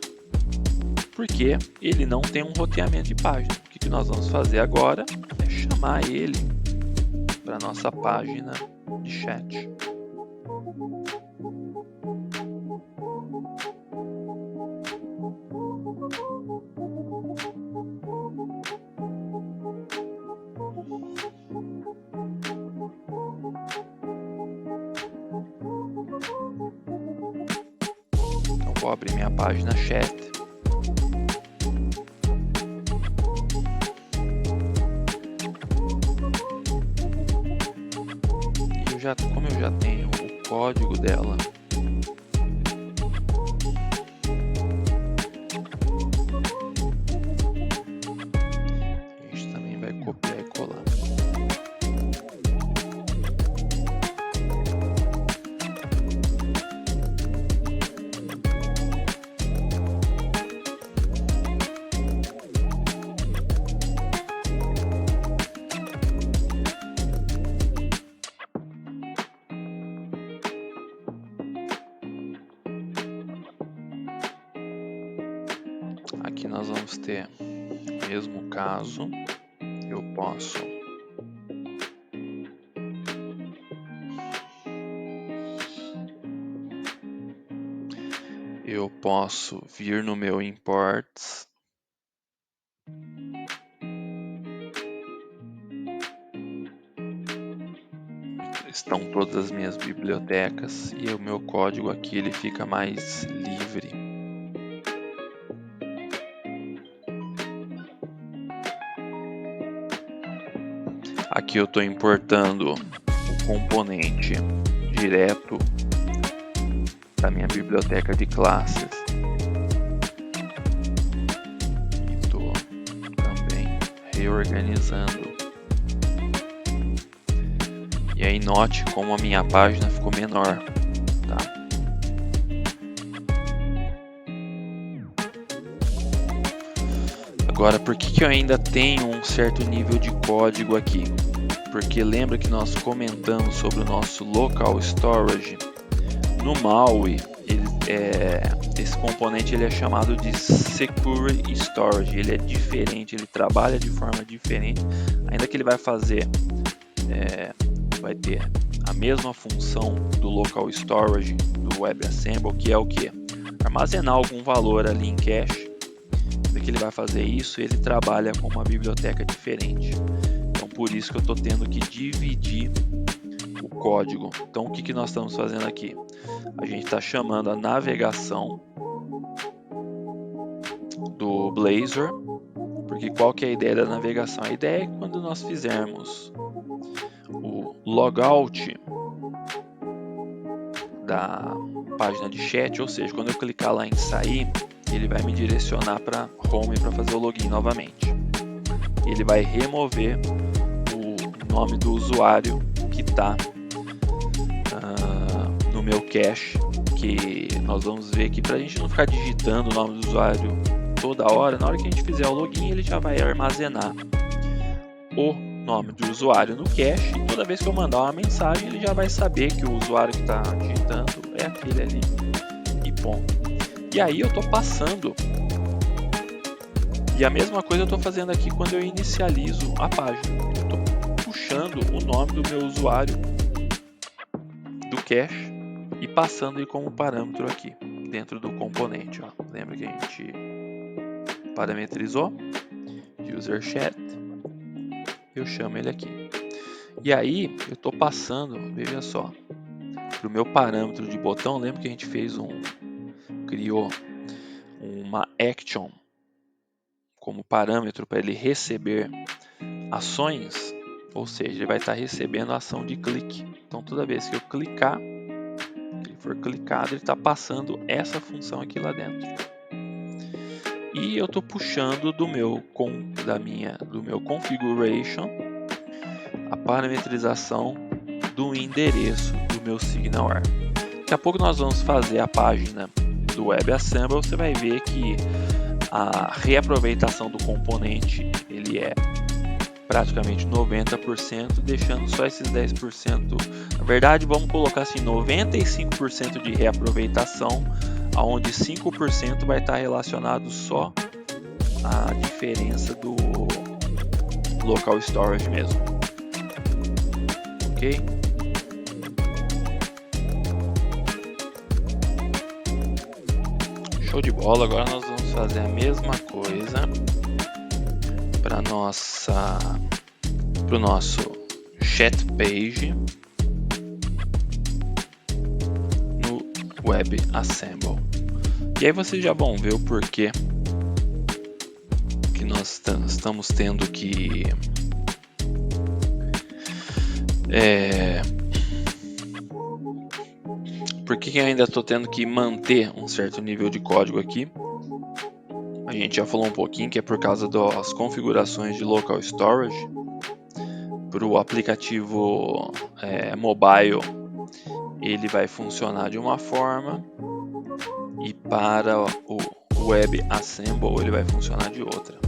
porque ele não tem um roteamento de página. O que nós vamos fazer agora é chamar ele para nossa página de chat. Então vou abrir minha página chat. Como eu já tenho o código dela, a gente também vai copiar e colar. Aqui nós vamos ter o mesmo caso. Eu posso vir no meu imports estão todas as minhas bibliotecas e o meu código aqui ele fica mais livre. Aqui eu estou importando o componente direto da minha biblioteca de classes. E estou também reorganizando. E aí note como a minha página ficou menor, tá? Agora, por que eu ainda tenho um certo nível de código aqui? Porque lembra que nós comentamos sobre o nosso local storage? No MAUI, esse componente ele é chamado de Secure Storage. Ele é diferente, ele trabalha de forma diferente, ainda que ele vai fazer vai ter a mesma função do local storage do WebAssembly, que é o que? Armazenar algum valor ali em cache. Ainda que ele vai fazer isso, ele trabalha com uma biblioteca diferente. Então por isso que eu estou tendo que dividir o código. Então o que nós estamos fazendo aqui? A gente está chamando a navegação do Blazor, porque qual que é a ideia da navegação? A ideia é que quando nós fizermos o logout da página de chat, ou seja, quando eu clicar lá em sair, ele vai me direcionar para home para fazer o login novamente. Ele vai remover o nome do usuário que está no meu cache, que nós vamos ver aqui para a gente não ficar digitando o nome do usuário toda hora. Na hora que a gente fizer o login, ele já vai armazenar o nome do usuário no cache, e toda vez que eu mandar uma mensagem, ele já vai saber que o usuário que está digitando é aquele ali, e ponto. E aí eu estou passando, e a mesma coisa eu estou fazendo aqui quando eu inicializo a página. Eu estou puxando o nome do meu usuário do cache e passando ele como parâmetro aqui, dentro do componente. Ó. Lembra que a gente parametrizou? User chat. Eu chamo ele aqui. E aí eu estou passando, veja só, para o meu parâmetro de botão. Lembra que a gente criou uma action como parâmetro para ele receber ações, ou seja, ele vai estar recebendo a ação de clique. Então toda vez que eu clicar, ele for clicado, ele está passando essa função aqui lá dentro. E eu estou puxando do meu configuration a parametrização do endereço do meu SignalR. Daqui a pouco nós vamos fazer a página do WebAssembly. Você vai ver que a reaproveitação do componente ele é praticamente 90%, deixando só esses 10%. Na verdade, vamos colocar assim, 95% de reaproveitação, onde 5% vai estar relacionado só à diferença do local storage mesmo. Ok? Show de bola. Agora nós vamos fazer a mesma coisa para o nosso chat page no WebAssembly. E aí vocês já vão ver o porquê que nós estamos tendo que por que ainda estou tendo que manter um certo nível de código aqui. A gente já falou um pouquinho que é por causa das configurações de local storage. Para o aplicativo mobile, ele vai funcionar de uma forma, e para o WebAssembly ele vai funcionar de outra.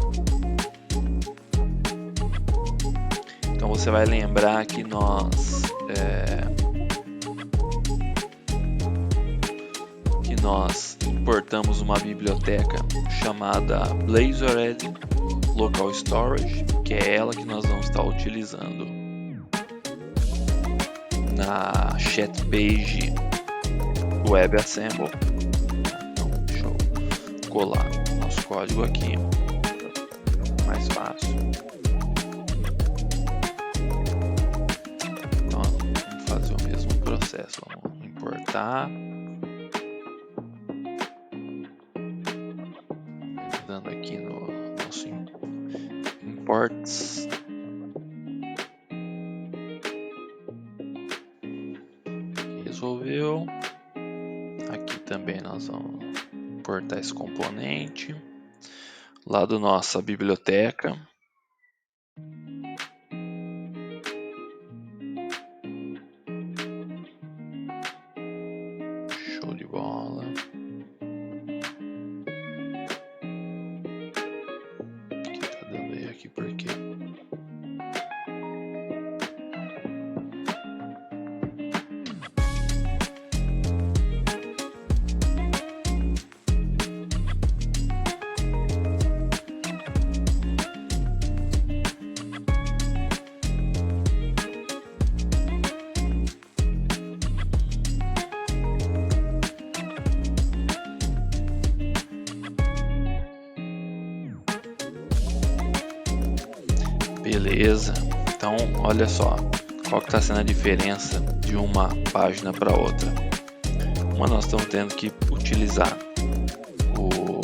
Então você vai lembrar que nós importamos uma biblioteca chamada Blazored Local Storage, que é ela que nós vamos estar utilizando na chat page do WebAssembly. Então, deixa eu colar nosso código aqui, mais fácil. Então, vamos fazer o mesmo processo. Vamos importar. Dando aqui no nosso imports. Resolveu. Aqui também nós vamos importar esse componente lá da nossa biblioteca. Show de bola. Que tá dando aí aqui por quê? Beleza, então olha só qual que está sendo a diferença de uma página para outra. Uma nós estamos tendo que utilizar o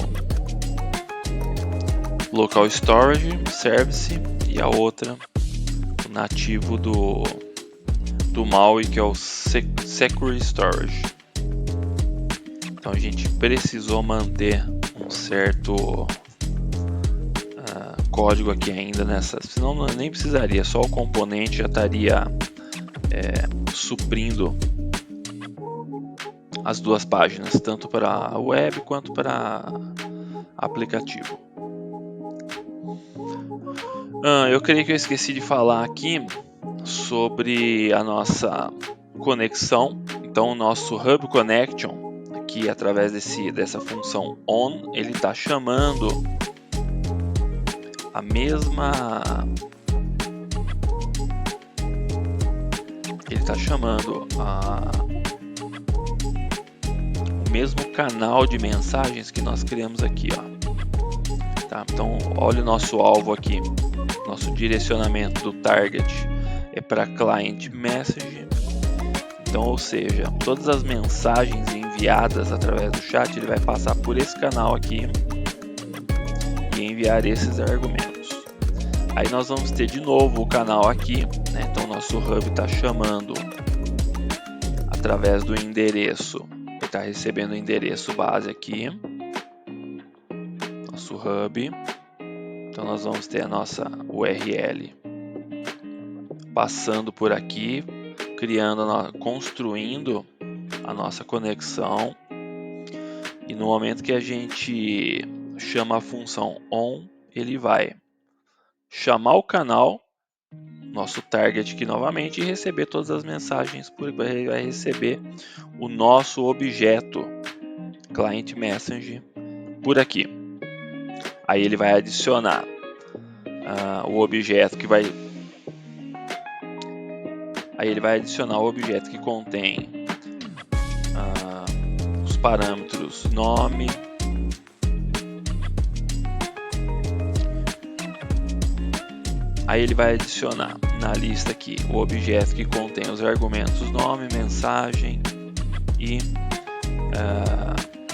local storage service, e a outra o nativo do MAUI, que é o security storage. Então a gente precisou manter um certo código aqui ainda nessa, senão nem precisaria, só o componente já estaria suprindo as duas páginas, tanto para a web quanto para aplicativo. Eu creio que eu esqueci de falar aqui sobre a nossa conexão. Então o nosso Hub Connection aqui, através dessa função on, ele está chamando a mesma, ele está chamando o mesmo canal de mensagens que nós criamos aqui, ó. Tá? Então olha o nosso alvo aqui, nosso direcionamento do target é para client message. Então, ou seja, todas as mensagens enviadas através do chat, ele vai passar por esse canal aqui. enviar esses argumentos. Aí nós vamos ter de novo o canal aqui, né? Então nosso hub está chamando através do endereço, ele está recebendo o endereço base aqui, nosso hub. Então nós vamos ter a nossa URL passando por aqui, construindo a nossa conexão. E no momento que a gente chama a função on, ele vai chamar o canal, nosso target aqui novamente, e receber todas as mensagens, ele vai receber o nosso objeto client message por aqui. Aí ele vai adicionar o objeto que vai... Aí ele vai adicionar o objeto que contém os parâmetros nome, aí ele vai adicionar na lista aqui o objeto que contém os argumentos nome, mensagem e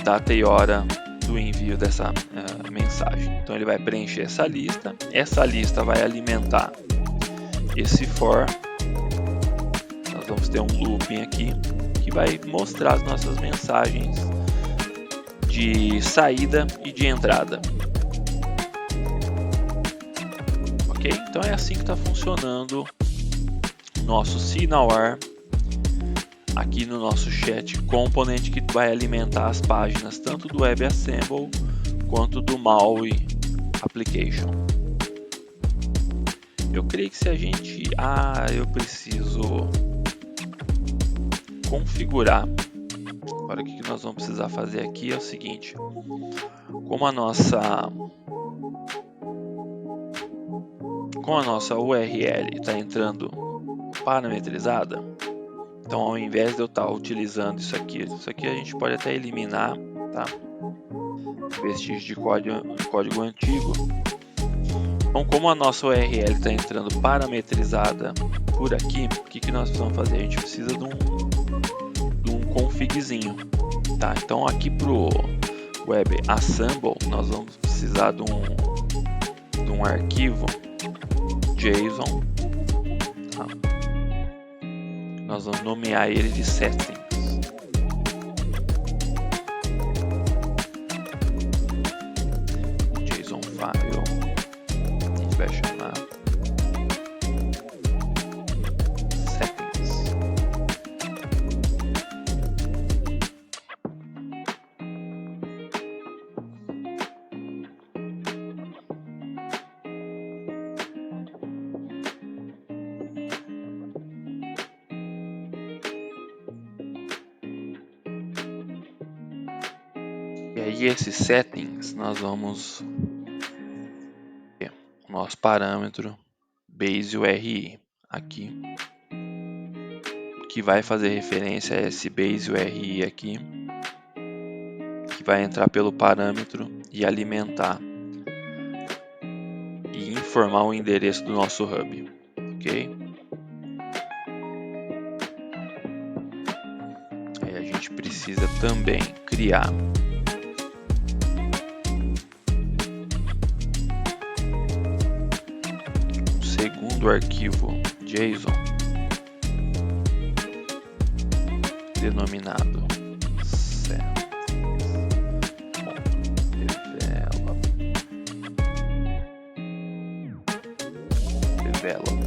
data e hora do envio dessa mensagem. Então ele vai preencher essa lista vai alimentar esse for. Nós vamos ter um looping aqui que vai mostrar as nossas mensagens de saída e de entrada. Ok? Então é assim que está funcionando o nosso SignalR aqui no nosso chat component, que vai alimentar as páginas tanto do WebAssembly quanto do MAUI application. Eu creio que se a gente... eu preciso configurar. Agora o que nós vamos precisar fazer aqui é o seguinte: como a nossa URL está entrando parametrizada, então ao invés de eu estar utilizando isso aqui a gente pode até eliminar, tá? Vestígio de código antigo. Então, como a nossa URL está entrando parametrizada por aqui, o que nós precisamos fazer? A gente precisa de um configzinho, tá? Então aqui pro WebAssembly nós vamos precisar de um arquivo JSON, tá? Nós vamos nomear ele de settings. JSON file, a gente vai chamar settings. E aí esses settings nós vamos ter o nosso parâmetro base URI aqui, que vai fazer referência a esse base URI aqui, que vai entrar pelo parâmetro e alimentar e informar o endereço do nosso hub, ok? Aí a gente precisa também criar do arquivo JSON denominado development.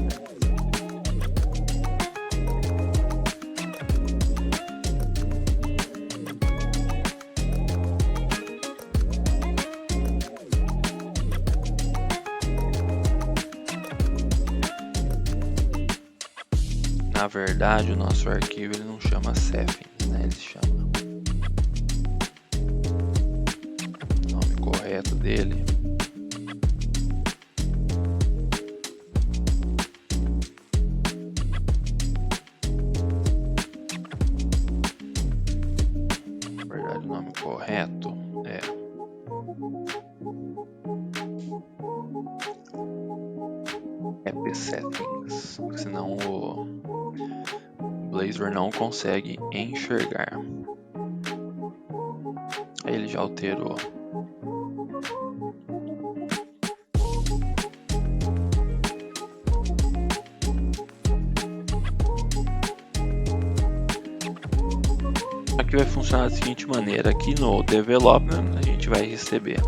Na verdade, o nosso arquivo ele não chama settings, né? Ele chama, o nome correto dele é app settings, porque senão o Blazor não consegue enxergar. Aí ele já alterou aqui vai funcionar da seguinte maneira: aqui no Development a gente vai receber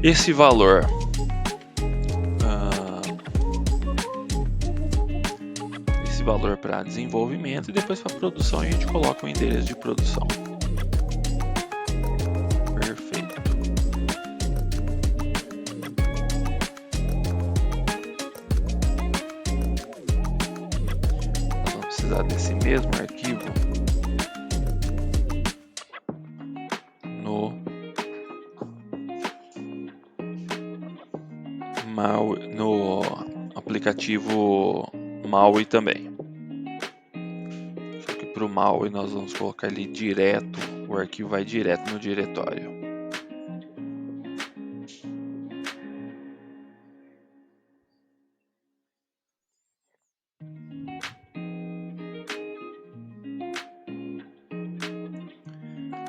esse valor para desenvolvimento, e depois para produção a gente coloca o endereço de produção. Perfeito. Nós vamos precisar desse mesmo arquivo no aplicativo MAUI também. Só que para o MAUI nós vamos colocar ele direto, o arquivo vai direto no diretório.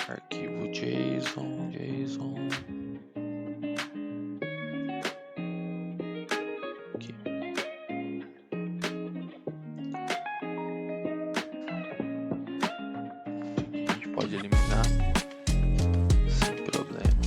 Arquivo JSON. Aqui. A gente pode eliminar sem problemas.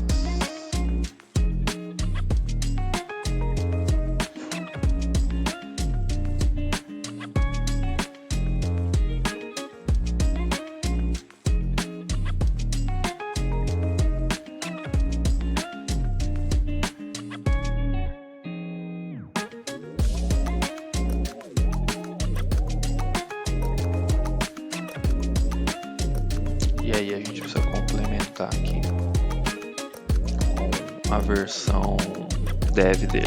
E aí a gente precisa complementar aqui com a versão dev dele.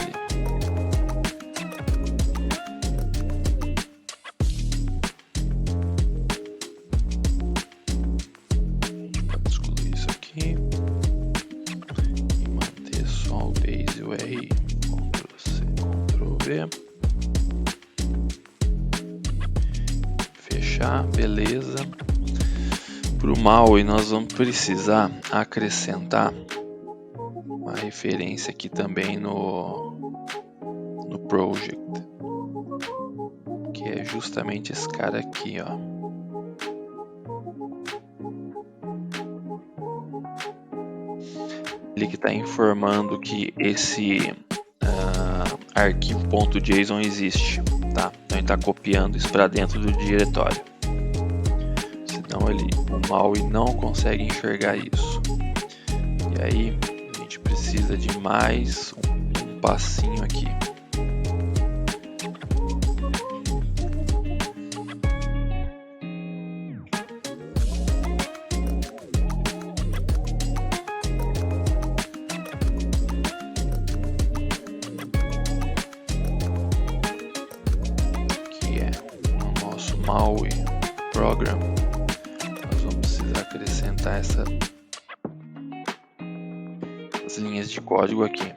A gente pode excluir isso aqui e manter só o base URI. Ctrl+C, Ctrl+V. Fechar, beleza. Para o MAUI nós vamos precisar acrescentar uma referência aqui também no project, que é justamente esse cara aqui, ó. Ele que está informando que esse arquivo .json existe, tá? Então ele está copiando isso para dentro do diretório. Senão o MAUI não consegue enxergar isso. E aí a gente precisa de mais um passinho aqui. Que é o nosso MAUI Program. Acrescentar essas linhas de código aqui,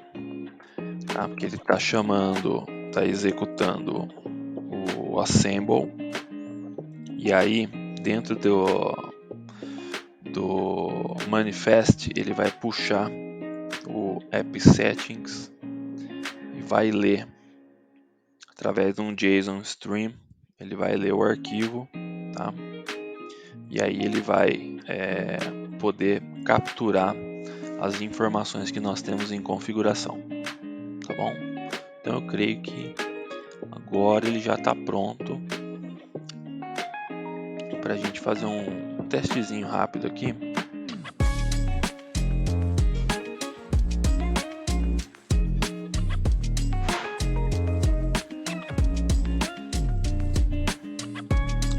tá? Porque ele está está executando o assemble, e aí dentro do manifest ele vai puxar o app settings e vai ler através de um JSON stream, ele vai ler o arquivo, tá? E aí ele vai poder capturar as informações que nós temos em configuração, tá bom? Então eu creio que agora ele já está pronto para a gente fazer um testezinho rápido aqui.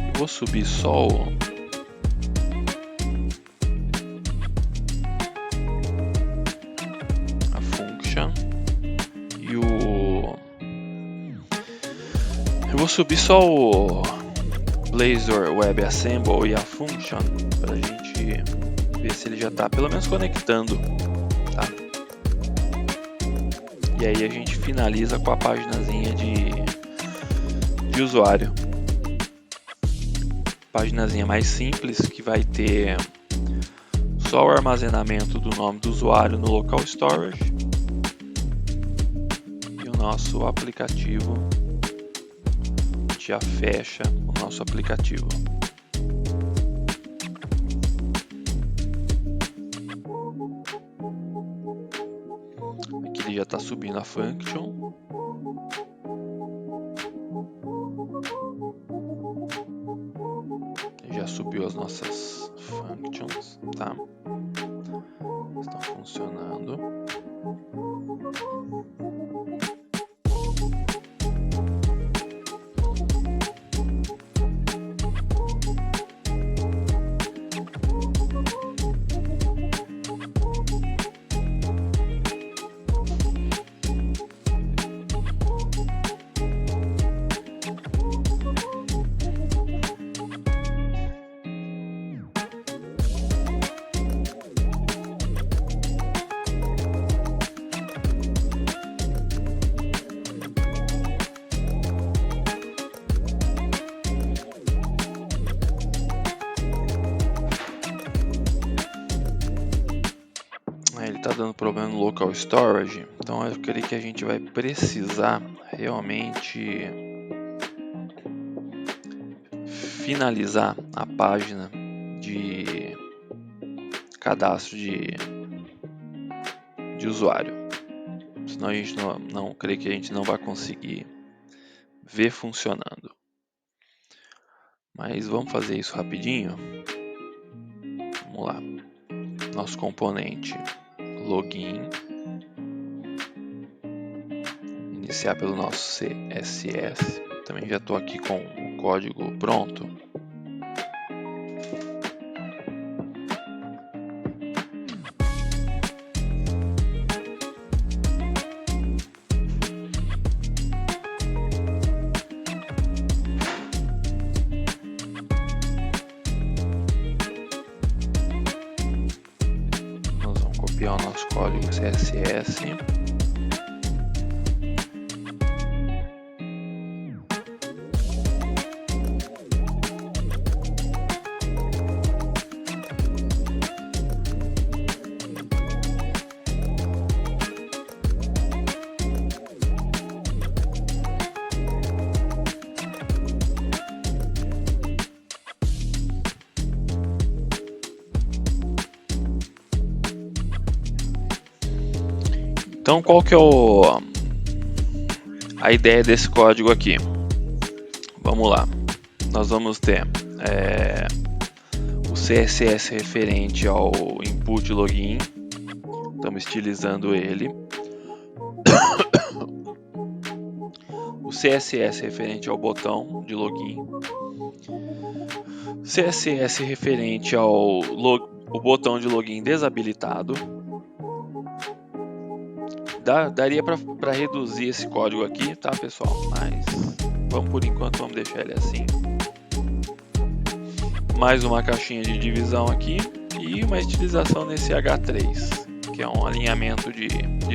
Eu vou subir só eu vou subir só o Blazor WebAssemble e a Function para a gente ver se ele já está pelo menos conectando, tá? E aí a gente finaliza com a paginazinha de usuário. Paginazinha mais simples, que vai ter só o armazenamento do nome do usuário no local storage e o nosso aplicativo já fecha o nosso aplicativo. está subindo a function. Já subiu as nossas functions, tá? Estão funcionando. Ele está dando problema no local storage, então eu creio que a gente vai precisar realmente finalizar a página de cadastro de usuário, senão a gente não creio que a gente não vai conseguir ver funcionando. Mas vamos fazer isso rapidinho. Vamos lá, nosso componente login, iniciar pelo nosso CSS. Também já estou aqui com o código pronto. Nós vamos copiar o nosso código CSS. Então, qual que é a ideia desse código aqui? Vamos lá. Nós vamos ter o CSS referente ao input login. Estamos estilizando ele. O CSS referente ao botão de login. CSS referente ao botão de login desabilitado. Daria para reduzir esse código aqui, tá, pessoal? Mas por enquanto vamos deixar ele assim. Mais uma caixinha de divisão aqui e uma estilização nesse H3, que é um alinhamento de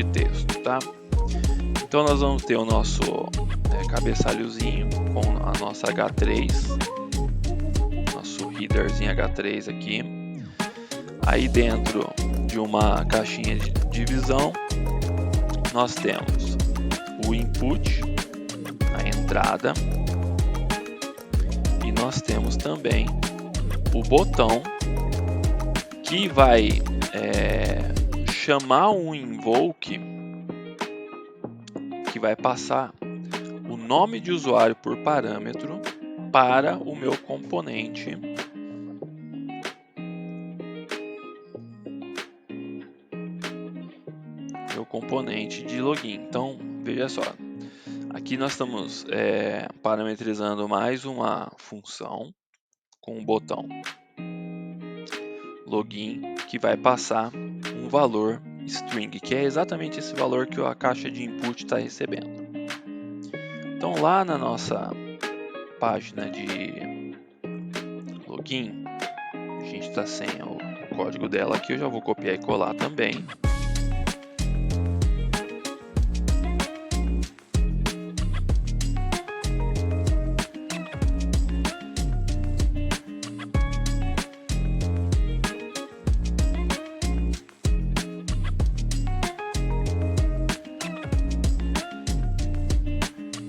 texto, tá? Então nós vamos ter o nosso cabeçalhozinho com a nossa H3, nosso headerzinho H3 aqui. Aí dentro de uma caixinha de divisão nós temos o input, a entrada, e nós temos também o botão que vai chamar um invoke que vai passar o nome de usuário por parâmetro para o meu componente de login. Então, veja só, aqui nós estamos parametrizando mais uma função com um botão login que vai passar um valor string, que é exatamente esse valor que a caixa de input está recebendo. Então, lá na nossa página de login, a gente está sem o código dela aqui, eu já vou copiar e colar também.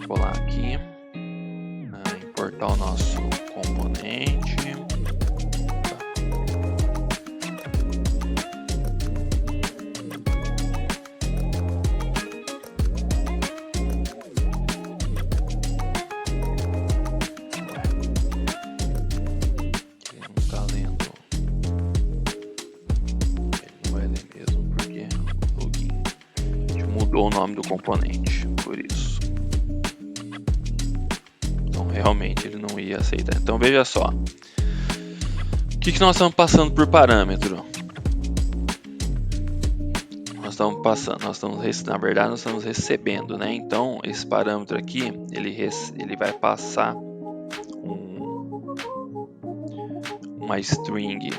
Colar aqui, importar o nosso componente. nome do componente, por isso. Então realmente ele não ia aceitar. Então veja só, o que nós estamos passando por parâmetro? Na verdade nós estamos recebendo, né? Então esse parâmetro aqui, ele vai passar uma string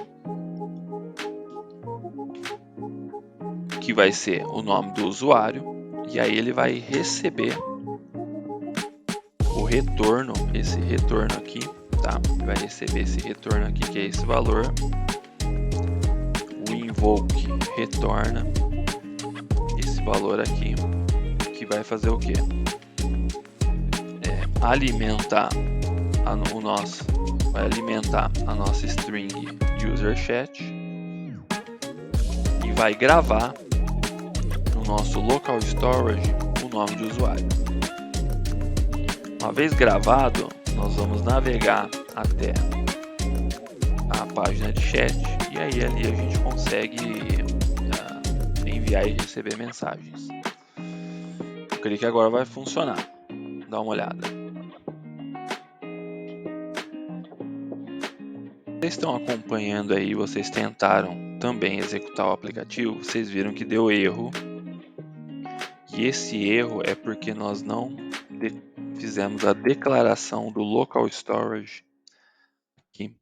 que vai ser o nome do usuário, e aí ele vai receber o retorno, esse retorno aqui, tá? Ele vai receber esse retorno aqui, que é esse valor. O invoke retorna esse valor aqui, que vai fazer o quê? Alimentar vai alimentar a nossa string userChat e vai gravar no nosso local storage o nome de usuário. Uma vez gravado, nós vamos navegar até a página de chat e aí ali a gente consegue enviar e receber mensagens. Eu creio que agora vai funcionar. Dá uma olhada. Vocês estão acompanhando aí, vocês tentaram também executar o aplicativo, vocês viram que deu erro. E esse erro é porque nós não fizemos a declaração do local storage aqui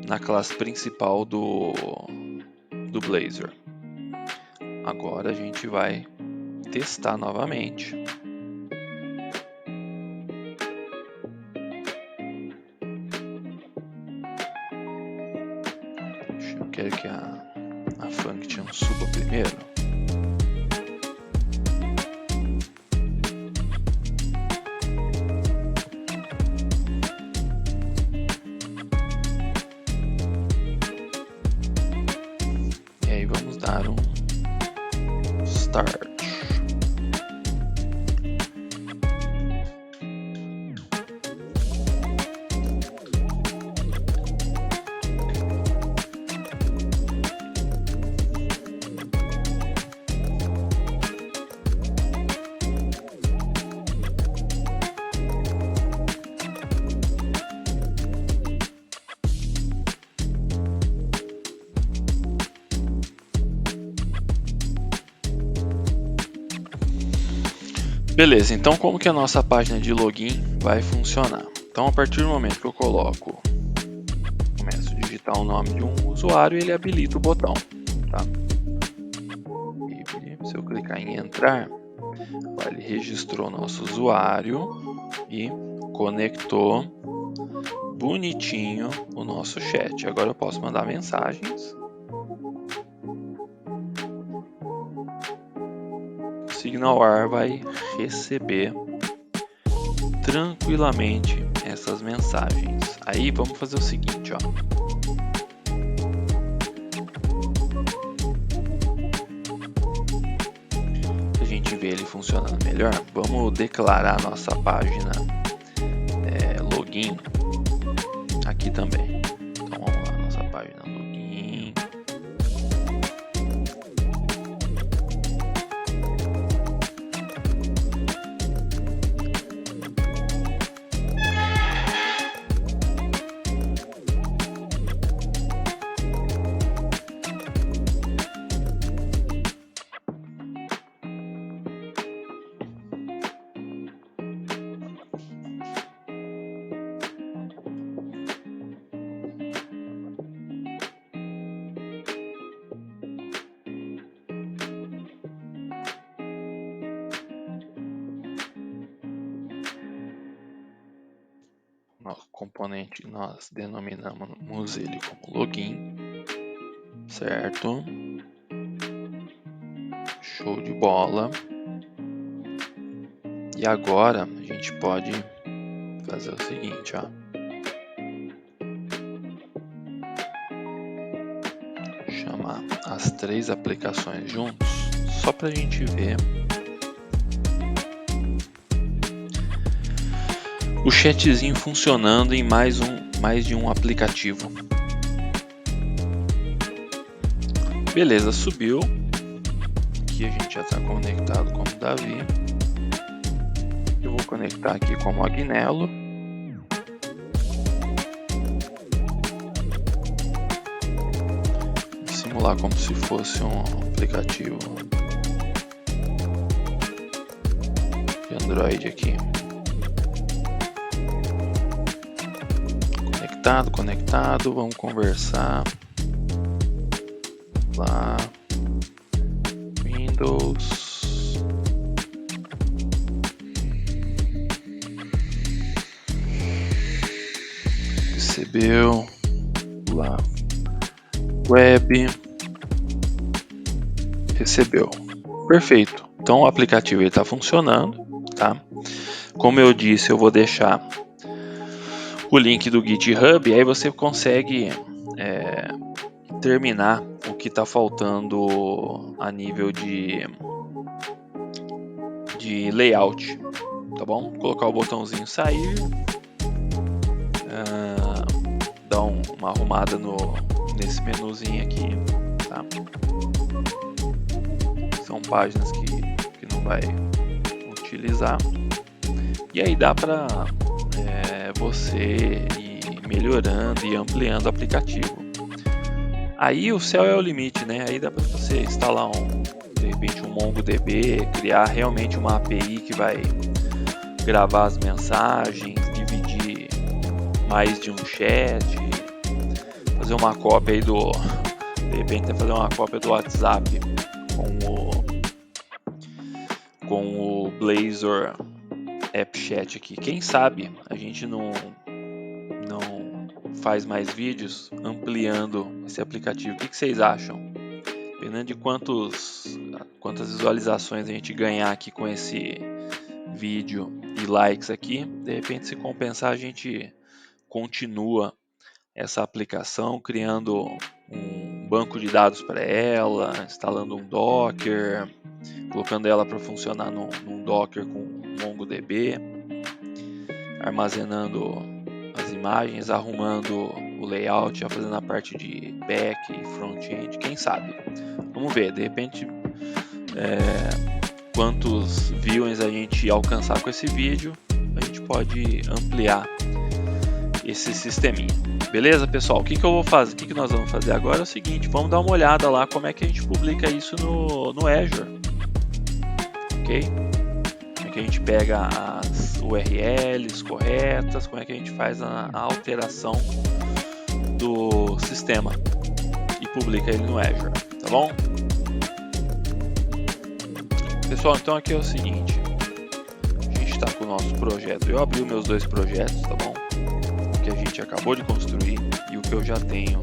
na classe principal do Blazor. Agora a gente vai testar novamente. Eu quero que a function suba primeiro. E aí vamos dar um start. Beleza, então como que a nossa página de login vai funcionar? Então a partir do momento que eu começo a digitar o nome de um usuário, ele habilita o botão, tá? E se eu clicar em entrar, ele registrou nosso usuário e conectou bonitinho o nosso chat. Agora eu posso mandar mensagens. SignalR vai receber tranquilamente essas mensagens. Aí vamos fazer o seguinte, ó. Pra gente ver ele funcionando melhor, vamos declarar nossa página login aqui também. Então vamos lá, nossa página login. Nosso componente nós denominamos ele como login, certo? Show de bola. E agora a gente pode fazer o seguinte, ó. Chamar as 3 aplicações juntos, só para a gente ver o chatzinho funcionando em mais de um aplicativo. Beleza, subiu. Aqui aqui a gente já está conectado como Davi. Eu vou conectar aqui como Agnello. Simular como se fosse um aplicativo de Android aqui. Conectado, vamos conversar. Lá, Windows, recebeu, lá, web, recebeu, perfeito. Então o aplicativo está funcionando, tá? Como eu disse, eu vou deixar o link do GitHub, aí você consegue terminar o que está faltando a nível de layout, tá bom? Vou colocar o botãozinho sair, dar uma arrumada nesse menuzinho aqui, tá? São páginas que não vai utilizar, e aí dá para você ir melhorando e ampliando o aplicativo. Aí o céu é o limite, né? Aí dá para você instalar de repente um MongoDB, criar realmente uma API que vai gravar as mensagens, dividir mais de um chat, fazer uma cópia aí de repente fazer uma cópia do WhatsApp com o Blazor App Chat aqui. Quem sabe a gente não faz mais vídeos ampliando esse aplicativo. O que vocês acham? Dependendo de quantas visualizações a gente ganhar aqui com esse vídeo e likes aqui, de repente, se compensar, a gente continua essa aplicação criando um banco de dados para ela, instalando um Docker, colocando ela para funcionar num Docker com MongoDB, armazenando as imagens, arrumando o layout, já fazendo a parte de back e front-end, quem sabe? Vamos ver, de repente, quantos views a gente alcançar com esse vídeo, a gente pode ampliar esse sisteminha. Beleza, pessoal? O que eu vou fazer? O que nós vamos fazer agora é o seguinte, vamos dar uma olhada lá como é que a gente publica isso no Azure. Ok? Como é que a gente pega as URLs corretas, como é que a gente faz a alteração do sistema e publica ele no Azure, tá bom? Pessoal, então aqui é o seguinte, a gente está com o nosso projeto, eu abri os meus dois projetos, tá bom? O que a gente acabou de construir e o que eu já tenho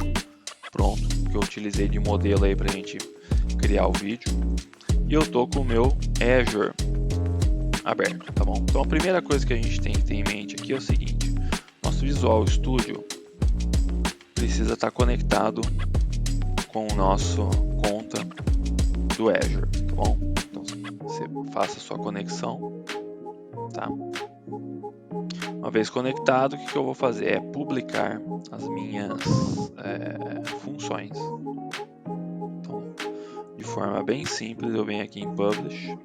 pronto, que eu utilizei de modelo aí pra gente criar o vídeo, e eu tô com o meu Azure aberto, tá bom? Então a primeira coisa que a gente tem que ter em mente aqui é o seguinte, nosso Visual Studio precisa estar conectado com o nosso conta do Azure, tá bom? Então você faça a sua conexão, tá? Uma vez conectado, o que eu vou fazer é publicar as minhas funções. Então, de forma bem simples, eu venho aqui em Publish,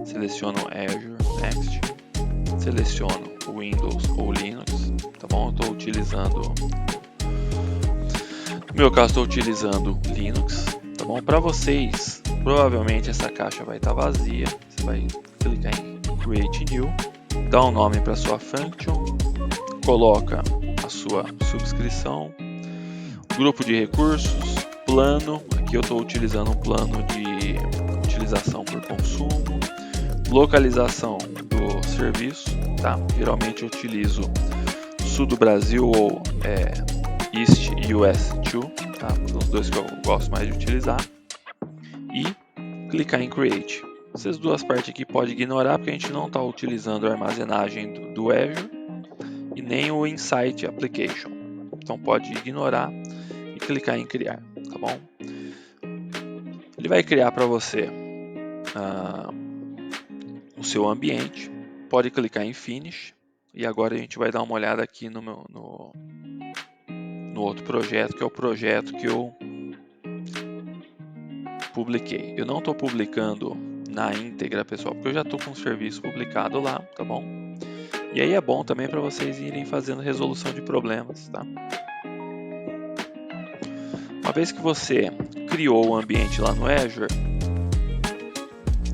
seleciono Azure, Next, seleciono Windows ou Linux, tá bom? Eu estou utilizando, no meu caso estou utilizando Linux, tá bom? Para vocês, provavelmente essa caixa vai estar vazia, você vai clicar em Create New, dá um nome para sua function, coloca a sua subscrição, grupo de recursos, plano, aqui eu estou utilizando um plano de utilização por consumo, localização do serviço, tá? Geralmente eu utilizo sul do Brasil ou East US 2, tá? São os dois que eu gosto mais de utilizar, e clicar em Create. Essas duas partes aqui pode ignorar porque a gente não está utilizando a armazenagem do Azure e nem o Insight Application, então pode ignorar e clicar em criar, tá bom? Ele vai criar para você o seu ambiente, pode clicar em Finish, e agora a gente vai dar uma olhada aqui no outro projeto, que é o projeto que eu publiquei. Eu não estou publicando na íntegra, pessoal, porque eu já estou com o serviço publicado lá, tá bom? E aí é bom também para vocês irem fazendo resolução de problemas, tá? Uma vez que você criou o ambiente lá no Azure,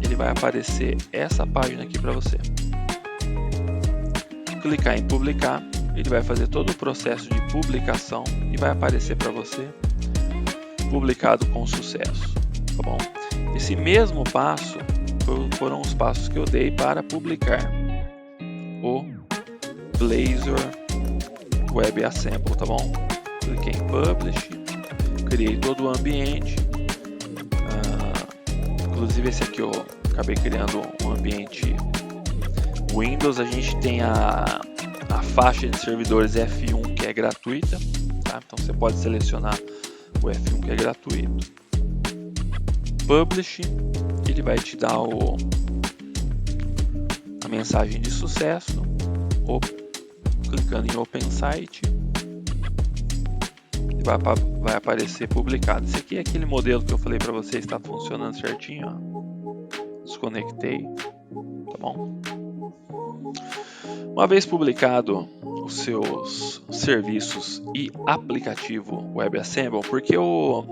ele vai aparecer essa página aqui para você. Clicar em publicar, ele vai fazer todo o processo de publicação e vai aparecer para você publicado com sucesso, tá bom? Esse mesmo passo foram os passos que eu dei para publicar o Blazor WebAssembly, tá bom? Cliquei em Publish, criei todo o ambiente, inclusive esse aqui eu acabei criando um ambiente Windows. A gente tem a faixa de servidores F1 que é gratuita, tá? Então você pode selecionar o F1 que é gratuito. Publish, ele vai te dar a mensagem de sucesso, clicando em Open Site, vai aparecer publicado. Esse aqui é aquele modelo que eu falei para vocês, está funcionando certinho, ó. Desconectei, tá bom? Uma vez publicado os seus serviços e aplicativo WebAssembly, porque o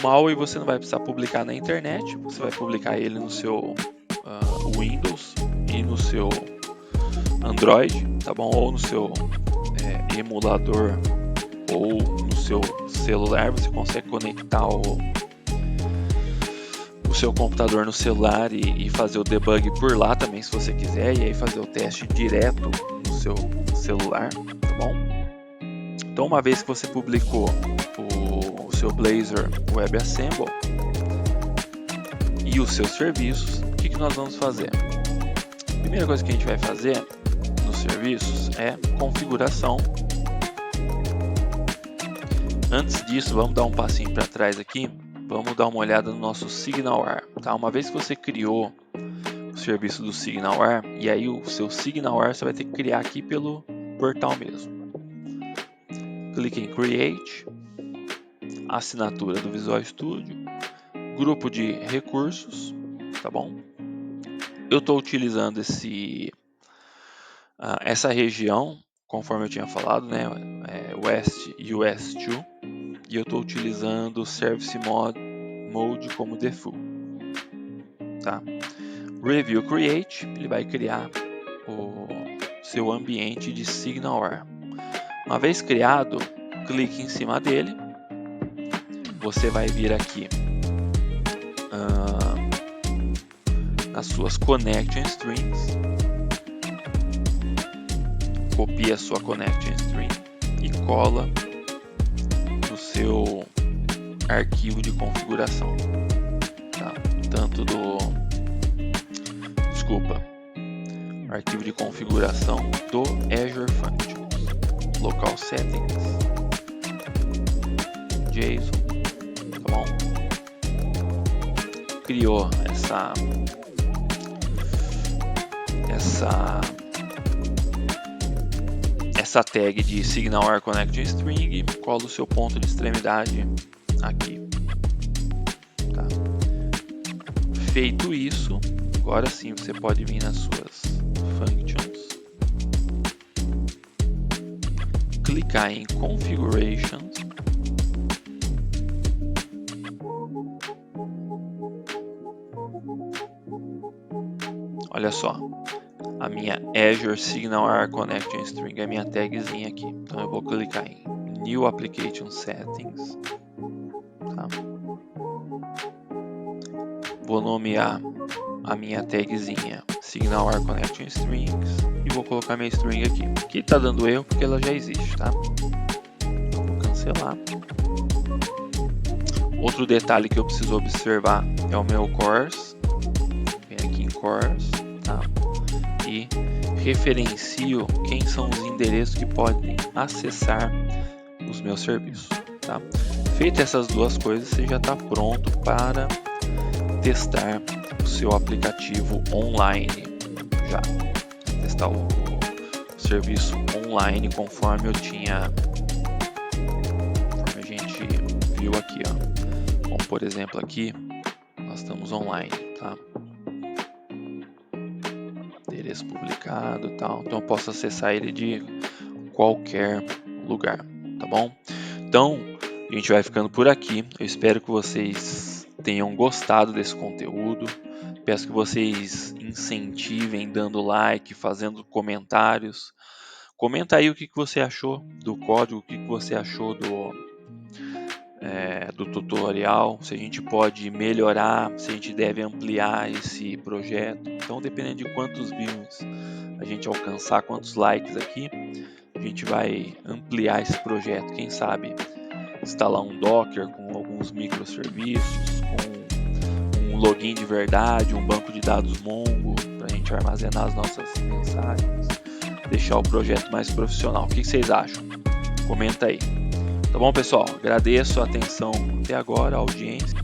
MAUI você não vai precisar publicar na internet, você vai publicar ele no seu Windows e no seu Android, tá bom? Ou no seu emulador ou no seu celular. Você consegue conectar o seu computador no celular e fazer o debug por lá também, se você quiser, e aí fazer o teste direto no seu celular, tá bom? Então, uma vez que você publicou o seu Blazor WebAssembly e os seus serviços, o que nós vamos fazer? A primeira coisa que a gente vai fazer nos serviços é configuração. Antes disso, vamos dar um passinho para trás aqui. Vamos dar uma olhada no nosso SignalR, tá? Uma vez que você criou o serviço do SignalR, e aí o seu SignalR você vai ter que criar aqui pelo portal mesmo. Clique em Create, assinatura do Visual Studio, grupo de recursos, tá bom? Eu estou utilizando essa região, conforme eu tinha falado, né? West US2. E eu estou utilizando o Service Mode como default, tá? Review Create, ele vai criar o seu ambiente de SignalR. Uma vez criado, clique em cima dele. Você vai vir aqui nas suas Connection Strings, copia a sua Connection String e cola seu arquivo de configuração, tá? Tanto arquivo de configuração do Azure Functions, Local Settings, JSON, tá bom? Criou essa tag de SignalR Connection String, cola o seu ponto de extremidade aqui, tá? Feito isso, agora sim você pode vir nas suas Functions, clicar em Configurations, olha só, a minha Azure SignalR Connection String, a minha tagzinha aqui. Então eu vou clicar em New Application Settings, tá? Vou nomear a minha tagzinha SignalR Connection Strings e vou colocar minha string aqui. Aqui tá dando erro porque ela já existe, tá? Então vou cancelar. Outro detalhe que eu preciso observar é o meu CORS. Vem aqui em CORS, tá? E referencio quem são os endereços que podem acessar os meus serviços, tá? Feito essas duas coisas, você já está pronto para testar o seu aplicativo online, já testar o serviço online conforme a gente viu aqui, ó. por exemplo, aqui nós estamos online, tá? Endereço publicado e tal. Então eu posso acessar ele de qualquer lugar, tá bom? Então, a gente vai ficando por aqui. Eu espero que vocês tenham gostado desse conteúdo. Peço que vocês incentivem dando like, fazendo comentários. Comenta aí o que você achou do código, o que você achou do tutorial, se a gente pode melhorar, se a gente deve ampliar esse projeto. Então, dependendo de quantos views a gente alcançar, quantos likes aqui, a gente vai ampliar esse projeto. Quem sabe instalar um Docker com alguns microserviços, com um login de verdade, um banco de dados Mongo, para a gente armazenar as nossas mensagens, deixar o projeto mais profissional. O que vocês acham? Comenta aí. Tá bom, pessoal? Agradeço a atenção até agora, a audiência.